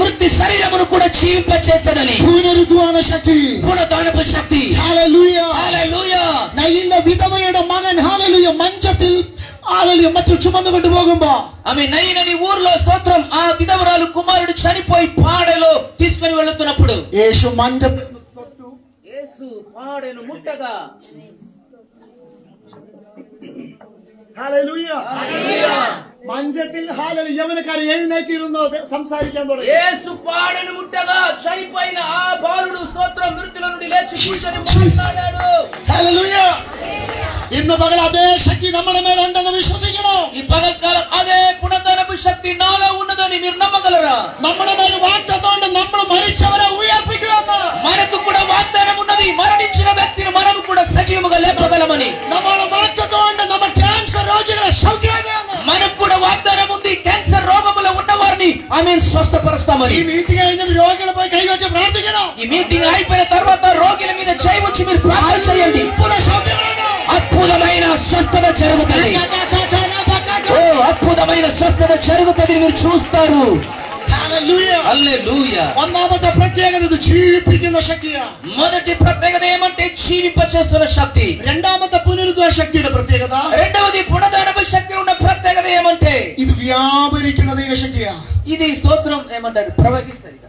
మృత్యు శరీరమును కూడా జీవింపచేస్తదని. പുനരുദ്ധാന ശക്തി. పునరుద్ధరణపు శక్తి. ഹല്ലേലൂയ. హల్లెలూయా. നയില്ല വിധവയുടെ മകൻ ഹല്ലേലൂയ മഞ്ചത്തിൽ ഹല്ലേലൂയ മറ്റു ചുമന്നുകൊണ്ട് പോകുമ്പോ, ఆమె నైనని ఊర్లో స్తోత్రం ఆ విధవరాలు కుమారుడు చనిపోయి పాడెలో తీసుకొని వెళుతున్నప్పుడు യേശു മഞ്ചത്തിൽ యేసు పాడెను ముట్టగా ഹല്ലേലൂയ മഞ്ചത്തിൽ ഹല്ലേലൂയ യവനക്കാരൻ എഴുന്നേറ്റിരുന്നു സംസാരിക്കാൻ തുടങ്ങി. యేసు పాడెను ముట్టగా చనిపోయిన ఆ బాలుడు స్తోత్రం మృతుల నుండి లేచి కూర్చొని మాట్లాడాడు. ഹല്ലേലൂയ. ഇന്ന് പകൽ അതേ ശക്തി നമ്മുടെ മേലുണ്ടെന്ന് വിശ്വസിക്കണം. ఈ పగల్కాలం అదే పునరుద్ధరణపు శక్తి నాలో ఉన్నదని మీరు నమ్మగలరా? നമ്മുടെ മേൽ വാഗ്ദത്തമുണ്ട്, നമ്മൾ മരിച്ചവരെ ഉയർപ്പിക്കുമെന്ന്. మనకు కూడా వాగ్దానం ఉన్నది, మరణించిన వ్యక్తిని మనము కూడా సజీవముగా లేపగలమని. നമ്മുടെ വാഗ്ദത്തമുണ്ട്, നമ്മൾ ക്യാൻസർ രോഗികളെ സൗഖ്യമാക്കുമെന്ന്. మనకు కూడా వాగ్దానం ఉంది, క్యాన్సర్ రోగములో ఉన్న వారిని ఆమె స్వస్థపరుస్తామని. ഈ മീറ്റിംഗ് കഴിഞ്ഞ് രോഗികളെ പോയി കൈവച്ച് പ്രാർത്ഥിക്കണം. ఈ మీటింగ్ అయిపోయిన తర్వాత రోగుల మీద చేయవచ్చు మీరు ప్రార్థన చేయండి. అద్భుతమైన స్వస్థత జరుగుతుంది. ఓ అద్భుతమైన స్వస్థత జరుగుతుంది, మీరు చూస్తారు. హల్లెలూయా. ഒന്നാമത്തെ പ്രത്യേകത ഇത് ജീവിപ്പിക്കുന്ന ശക്തിയാണ്. మొదటి ప్రత్యేకత ఏమంటే జీవింపచేస్తున్న శక్తి. രണ്ടാമത്തെ പുനരുദ്ധാന ശക്തിയുടെ പ്രത്യേകത, రెండవది పునరుద్ధరణ శక్తి ఉన్న ప్రత్యేకత ఏమంటే ഇത് വ്യാപരിക്കുന്ന ദൈവശക്തിയാണ്. ఇది స్తోత్రం ఏమంటారు, ప్రవహిస్తుంది,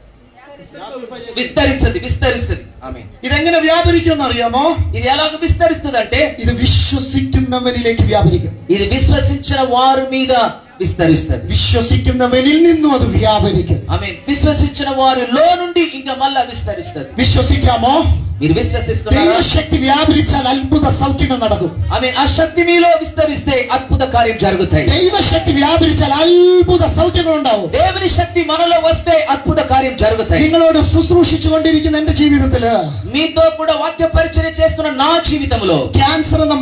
విస్తరిస్తుంది. ఆమేన్. ഇതെങ്ങനെ വ്യാപരിക്കും അറിയാമോ? ఇది ఎలాగ విస్తరిస్తుంది అంటే ഇത് വിശ്വസിക്കുന്നവരിലേക്ക് വ്യാപരിക്കും. ఇది విశ్వసించిన వారి మీద విస్తరిస్తుంది. വിശ്വസിക്കുന്നവരിൽ നിന്നും അത് വ്യാപരിക്കും. ఆమేన్. విశ్వసించిన వారిలో నుండి ఇంకా మళ్ళా విస్తరిస్తుంది. വിശ്വസിക്കാമോ? మీరు విశ్వసిస్తున్నారా? ദൈവശക്തി വ്യാപരിച്ചാൽ അത്ഭുത സൗഖ്യങ്ങൾ നടക്കും. ఆమేన్. ఆ శక్తి మీలో విస్తరిస్తే అద్భుత కార్యం జరుగుతాయి. ദൈവശക്തി വ്യാപരിച്ചാൽ അത്ഭുത സൗഖ്യങ്ങൾ ഉണ്ടാവും. దేవుని శక్తి మనలో వస్తే అద్భుత కార్యం జరుగుతాయి. നിങ്ങളോട് ശുശ്രൂഷിച്ചു കൊണ്ടിരിക്കുന്ന എന്റെ ജീവിതത്തില് మీతో కూడా వాక్య పరిచర్య చేస్తున్న నా జీవితంలో ക്യാൻസർ എന്ന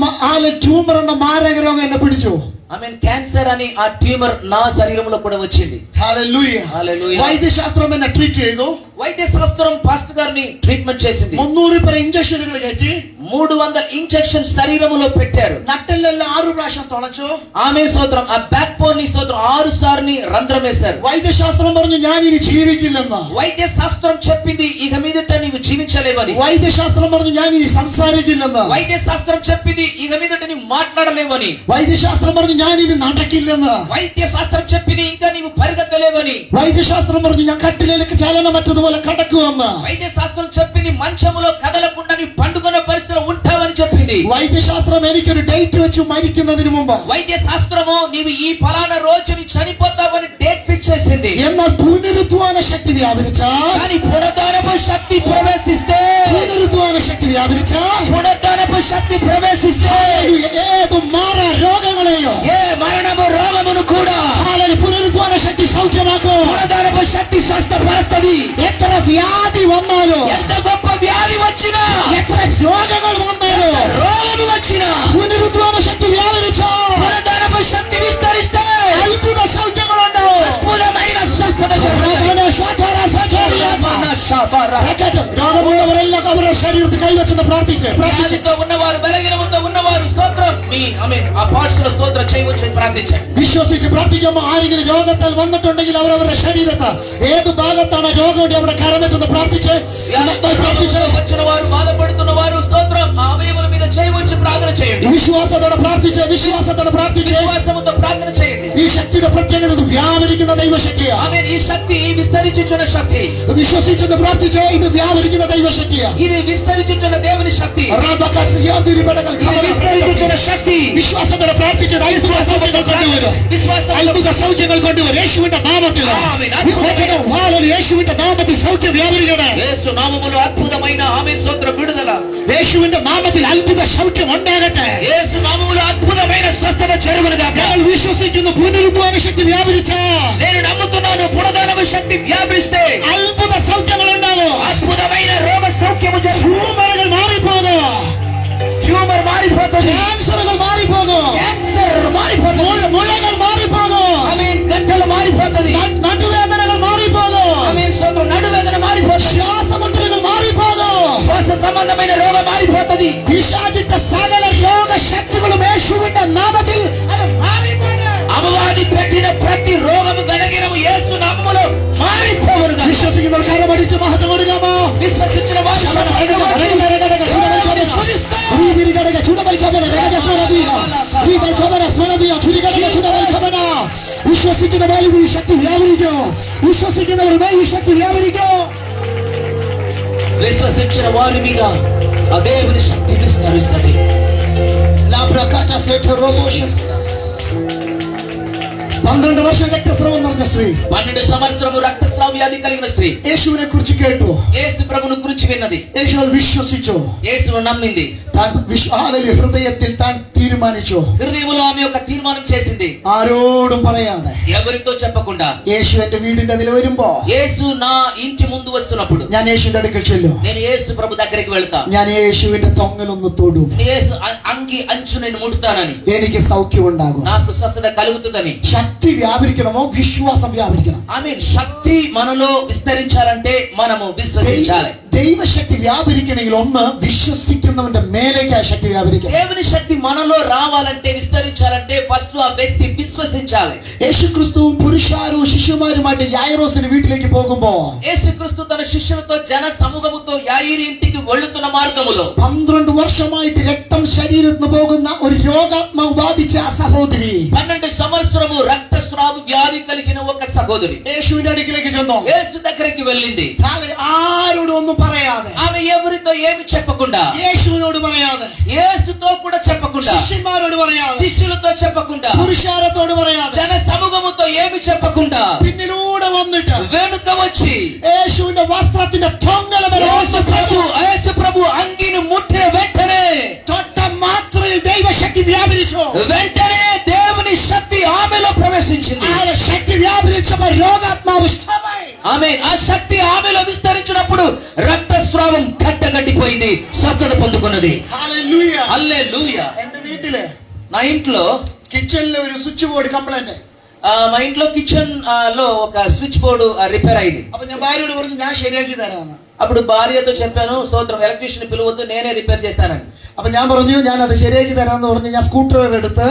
ട്യൂമർ എന്ന മാരക രോഗം എന്നെ പിടിച്ചു. ఆమేన్. క్యాన్సర్ అని ఆ ట్యూమర్ నా శరీరంలో కూడా వచ్చింది. ഹല്ലേലൂയ. హల్లెలూయా. వైద్యశాస్త్రం എന്നെ ട്രീറ്റ് ചെയ്തു. వైద్య శాస్త్రం పాస్టర్ గారిని ట్రీట్మెంట్ చేసింది. 300 ఇంజక్షన్കൾ కట్టి 300 ఇంజెక్షన్ శరీరములో పెట్టారు. నట్టెల్లో 6 ప్రాവശ്యం తొలచు. ఆమె స్తోత్రం. ఆ బ్యాక్ బోన్ ని స్తోత్రం 6 సార్లు రంధ్రం వేశారు. వైద్యశాస్త్రం പറഞ്ഞു ഞാൻ ഇനി ജീവിക്കില്ലെന്ന്. వైద్య శాస్త్రం చెప్పింది ఇక మీదట నీవు జీవించలేవని. వైద్యశాస్త్రం പറഞ്ഞു ഞാൻ ഇനി സംസാരിക്കില്ലെന്ന്. వైద్య శాస్త్రం చెప్పింది ఇక మీదట నీవు మాట్లాడలేవని. వైద్యశాస్త్రం പറഞ്ഞു ഞാൻ ഇനി നടക്കില്ലെന്ന്. వైద్య శాస్త్రం చెప్పింది ఇంకా నీవు పరిగెత్తలేవని. వైద్యశాస్త్రం പറഞ്ഞു ഞാൻ കട്ടിലേക്ക് ചലനമറ്റതുപോലെ കിടക്കുമെന്ന്. వైద్య శాస్త్రం చెప్పింది మంచములో కదలకుండా నీ పండుకున్న పరిస్థితిలో ఉంటావని చెప్పింది. వైద్యశాస్త్రం എനിക്കൊരു ഡേറ്റ് വെച്ച് മരിക്കുന്നതിന് മുമ്പ്. వైద్య శాస్త్రము నీవు ఈ ఫలానా రోజు నీ చనిపోతావని డేట్ ఫిక్స్ చేసింది. എന്നാൽ പുനരുത്ഥാന ശക്തി വ്യാപരിച്ചാൽ, కానీ పునరుద్ధానపు శక్తి ప్రవేశిస్తే, പുനരുത്ഥാന ശക്തി വ്യാപരിച്ചാൽ, పునరుద్ధానపు శక్తి ప్రవేశిస్తే ഏത് മാറ രോഗങ്ങളെയോ, ఏ మరణము రోగమును కూడా പുനരുത്ഥാന ശക്തി സൗഖ്യമാക്കും. పునరుద్ధానపు శక్తి స్వస్థపరుస్తుంది. എത്ര വ്യാധി വന്നാലോ, ఎంత గొప్ప వ్యాధి వచ్చినా, എത്ര രോഗങ്ങൾ വന്നാലോ, రోగము వచ్చినా പുനരുത്ഥാന ശക്തി വ്യാപരിച്ചാൽ, పునరుద్ధానపు శక్తి విస్తరిస్తే അത്ഭുത സൗഖ്യങ്ങളുണ്ടാവും. అద్భుతమైన స్వస్థత జరుగుతుంది. രോഗമുള്ളവരെല്ലാം അവരുടെ ശരീരത്തിൽ കൈവച്ചെന്ന് പ്രാർത്ഥിച്ച് వ్యాధితో ఉన్నవారు, బలహీనముతో ఉన్నవారు స్తోత్రం మీ ఆ పార్ట్స్ స్తోత్రం చేయవచ్చు ప్రార్థించండి. വിശ്വസിച്ച് പ്രാർത്ഥിക്കുമ്പോൾ ആരെങ്കിലും രോഗത്താൽ വന്നിട്ടുണ്ടെങ്കിൽ അവരവരുടെ ശരീരത്ത് ഏത് ഭാഗത്താണ് രോഗം അവിടെ കരമെച്ചെന്ന് പ്രാർത്ഥിച്ച് వచ్చిన వారు, బాధపడుతున్న వారు స్తోత్రం ఆ అవయవముల మీద చేయవచ్చు ప్రార్థన చేయండి. വിശ്വാസത്തോടെ പ്രാർത്ഥിച്ച് విశ్వాసముతో ప్రార్థన చేయండి. ഈ ശക്തിയുടെ പ്രത്യേകത ഇത് വ്യാപരിക്കുന്ന ദൈവശക്തിയാണ്. ఆమేన్. ఈ శక్తి విస్తరించుచున్న శక్తి. വിശ്വസിച്ചെന്ന് പ്രാർത്ഥിച്ച് ഇത് വ്യാപരിക്കുന്ന ദൈവശക്തിയാണ്. ఇది విస్తరించుచున్న దేవుని శక్తి. ഇത് విస్తరించుచున్న శక్తి. വിശ്വാസത്തോടെ പ്രാർത്ഥിച്ചത് അത്ഭുത സൗഖ്യങ്ങൾ കൊണ്ടുവരും. അത്ഭുത സൗഖ്യങ്ങൾ കൊണ്ടുവരും യേശുവിന്റെ നാമത്തിൽ. യേശുവിന്റെ നാമത്തിൽ സൗഖ്യം വ്യാപരിക്കട്ടെ. యేసు నామములో అద్భుతమైన ఆమేన్ స్తోత్రం విడుదల. യേശുവിന്റെ നാമത്തിൽ അത്ഭുത സൗഖ്യം ഉണ്ടാകട്ടെ. యేసు నామములో అద్భుతమైన స్వస్థత జరుగునుగాక. ഞാൻ വിശ്വസിക്കുന്നു പുനരുദ്ധാന ശക്തി വ്യാപരിച്ചാൽ, నేను నమ్ముతున్నాను పునరుద్ధానపు శక్తి వ్యాపిస్తే അത്ഭുത സൗഖ്യങ്ങൾ ഉണ്ടാകും. అద్భుతమైన రోగ సౌఖ్యము జరుగును. ട്യൂമറുകൾ മാറിപ്പോകും. ట్యూమర్ మారిపోతుంది. ക്യാൻസറുകൾ മാറിപ്പോകും. క్యాన్సర్ మారిపోతుంది. മുഴകൾ മാറിപ്പോകും. ఆమేన్. గంటలు మారిపోతుంది. നടുവേദനകൾ മാറിപ്പോകും. ఆమేన్ స్తోత్రం. నడువేదన మారిపోతుంది. ശ്വാസമുട്ടലുകൾ മാറിപ്പോകും. శ్వాస సంబంధమైన రోగం మారిపోతుంది. പിശാചിന്റെ സകല രോഗശക്തികളും യേശുവിന്റെ നാമത്തിൽ അത് മാറിപ്പോകും. అపవాది పెట్టిన ప్రతి రోగము బలహీనము యేసు నామములో మారిపోవునుగా. വിശ്വസിക്കുന്നവർ കരമടിച്ച് മഹത്വം കൊടുക്കാമോ? విశ్వసించిన వారు വിശ്വസിക്കുന്ന മേൽ ഈ ശക്തി വ്യാപരിക്കോ. വിശ്വസിക്കുന്നവർ മേൽ ഈ ശക്തി വ്യാപരിക്കോ. విశ్వసించిన వారి మీద ఆ దేవుని శక్తి విస్తరిస్తుంది. 12 വർഷം രക്തസ്രവം നിറഞ്ഞ സ്ത്രീ, 12 సంవత్సరము రక్తస్రావ వ్యాధి కలిగిన స్త్రీ യേശുവിനെ കുറിച്ച് കേട്ടു. యేసు ప్రభువును గురించి విన్నది. യേശു അത് വിശ്വസിച്ചു. యేసును నమ్మింది. ഹൃദയത്തിൽ താൻ തീരുമാനിച്ചു. హృదయములో ఆమె ఒక తీర్మానం చేసింది. ആരോടും പറയാതെ ఎవరితో చెప్పకుండా. യേശു എന്റെ വീടിന്റെ അതിൽ വരുമ്പോ, యేసు నా ఇంటి ముందు వస్తున్నప్పుడు ഞാൻ യേശുവിന്റെ അടുക്കൽ ചെല്ലും. నేను యేసు ప్రభు దగ్గరికి వెళ్తా. ഞാൻ യേശുവിന്റെ തൊങ്ങലൊന്ന് തൊടും. యేసు అంగి అంచు నేను ముడతానని, എനിക്ക് സൗഖ്യം ഉണ്ടാകും. నాకు స్వస్థత కలుగుతుందని. ശക്തി വ്യാപരിക്കണമോ വിശ്വാസം വ്യാപരിക്കണം. ఆమేన్. శక్తి మనలో విస్తరించాలంటే మనము విశ్వసించాలి. ദൈവശക്തി വ്യാപരിക്കണമെങ്കിൽ ഒന്ന് വിശ്വസിക്കുന്നവന്റെ മേലേക്ക് ആ ശക്തി വ്യാപരിക്കണം. దేవుని శక్తి మనలో రావాలంటే విస్తరించాలంటే ఫస్ట్ ఆ వ్యక్తి విశ్వసించాలి. യേശുക്രിസ്തുവും പുരുഷാരും ശിശുമാരുമായിട്ട് യായിറോസിന്റെ വീട്ടിലേക്ക് പോകുമ്പോ, యేసుక్రీస్తు తన శిష్యులతో జన సమూహముతో యాయిరు ఇంటికి వెళ్తున్న మార్గములో 12 വർഷമായിട്ട് രക്തം ശരീരത്തിന് പോകുന്ന ഒരു രോഗാത്മാവ് ബാധിച്ച ആ സഹോദരി 12 సంవత్సరము రక్తస్రావ వ్యాధి కలిగిన ఒక సహోదరి യേശുവിന്റെ അടുക്കിലേക്ക് ചെന്നു. యేసు దగ్గరికి వెళ్ళింది. ആരോടും ഒന്നും പറയാതെ, ఆమె ఎవరితో ఏమి చెప్పకుండా, യേശുവിനോട് പറയാതെ, యేసుతో కూడా చెప్పకుండా, ശിഷ്യന്മാരോട് പറയാതെ, శిష్యులతో చెప్పకుండా, പുരുഷാരത്തോട് പറയാതെ, జన సమూహముతో ఏమి చెప్పకుండా പിന്നിലൂടെ വന്നിട്ട് వెనుక వచ్చి യേശുവിന്റെ വസ്ത്രത്തിന്റെ యేసు ప్రభు అంగిని ముట్టిన వెంటనే തൊട്ട മാത്രയിൽ ദൈവശക്തി വ്യാപരിച്ചു. వెంటనే దేవుని శక్తి ఆమెలో ప్రవేశించింది. ആ ശക്തി വ്യാപരിച്ചപ്പോൾ രോഗാത്മാവ് ക്ഷമായി. ఆమె ఆ శక్తి ఆమెలో విస్తరించినప్పుడు రక్తస్రావం కట్టగట్టిపోయింది, స్వస్థత పొందుకున్నది. ഹല്ലേലൂയ. హల్లెలూయా. എന്റെ വീട്ടില് నా ఇంట్లో കിച്ചണിലെ ഒരു സ്വിച്ച് ബോർഡ് കംപ്ലൈന്റ്. మా ఇంట్లో కిచెన్ లో ఒక స్విచ్ బోర్డు రిపేర్ అయింది. അപ്പൊ ഞാൻ ഭാര്യയോട് പറഞ്ഞു ഞാൻ ശരിയാക്കി തരാമെന്ന്. అప్పుడు భార్యతో చెప్పాను, స్తోత్రం, ఎలక్ట్రీషియన్ పిలవద్దు, నేనే రిపేర్ చేస్తానని. അപ്പൊ ഞാൻ പറഞ്ഞു ഞാൻ അത് ശരിയാക്കി തരാമെന്ന് പറഞ്ഞ് ഞാൻ സ്ക്രൂ ഡ്രൈവർ എടുത്ത്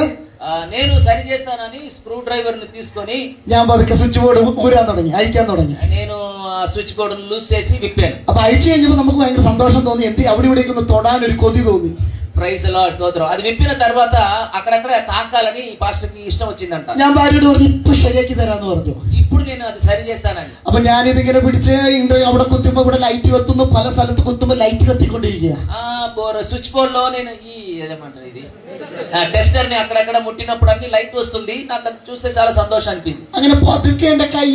నేను సరి చేస్తానని స్క్రూ డ్రైవర్ ని తీసుకొని ഞാൻ പതുക്കെ സ്വിച്ച് ബോർഡ് ഊരാൻ തുടങ്ങി, അഴിക്കാൻ തുടങ്ങി. నేను స్విచ్ బోర్డు లూజ్ చేసి విప్పాను. അപ്പൊ അഴിച്ചു കഴിഞ്ഞപ്പോ നമുക്ക് ഭയങ്കര സന്തോഷം തോന്നി, എന്ത് അവിടെ ഇവിടേക്ക് ഒന്ന് തൊടാൻ ഒരു കൊതി തോന്നി. ప్రైజ్ లార్డ్, స్తోత్రం. అది విప్పిన తర్వాత అక్కడక్కడ తాకాలని పాస్టర్ కి ఇష్టం వచ్చిందంట. ഞാൻ ഭാര്യയോട് പറഞ്ഞു ഇപ്പൊ ശരിയാക്കി തരാന്ന് പറഞ്ഞു. ఇప్పుడు నేను అది సరి చేస్తానని. അപ്പൊ ഞാൻ ഇതിങ്ങനെ പിടിച്ച് അവിടെ കുത്തുമ്പോ ഇവിടെ ലൈറ്റ് കത്തുന്നു, പല സ്ഥലത്ത് കുത്തുമ്പോ ലൈറ്റ് കത്തിക്കൊണ്ടിരിക്കുക. స్విచ్ బోర్డ్ లో నేను ఈ ఏదేమంటారు ఇది టెస్టర్ ని అక్కడక్కడ ముట్టినప్పుడు అన్ని లైట్ వస్తుంది. నాకు అది చూస్తే చాలా సంతోషం అనిపించింది. അങ്ങനെ പതുക്കെ എന്റെ കൈ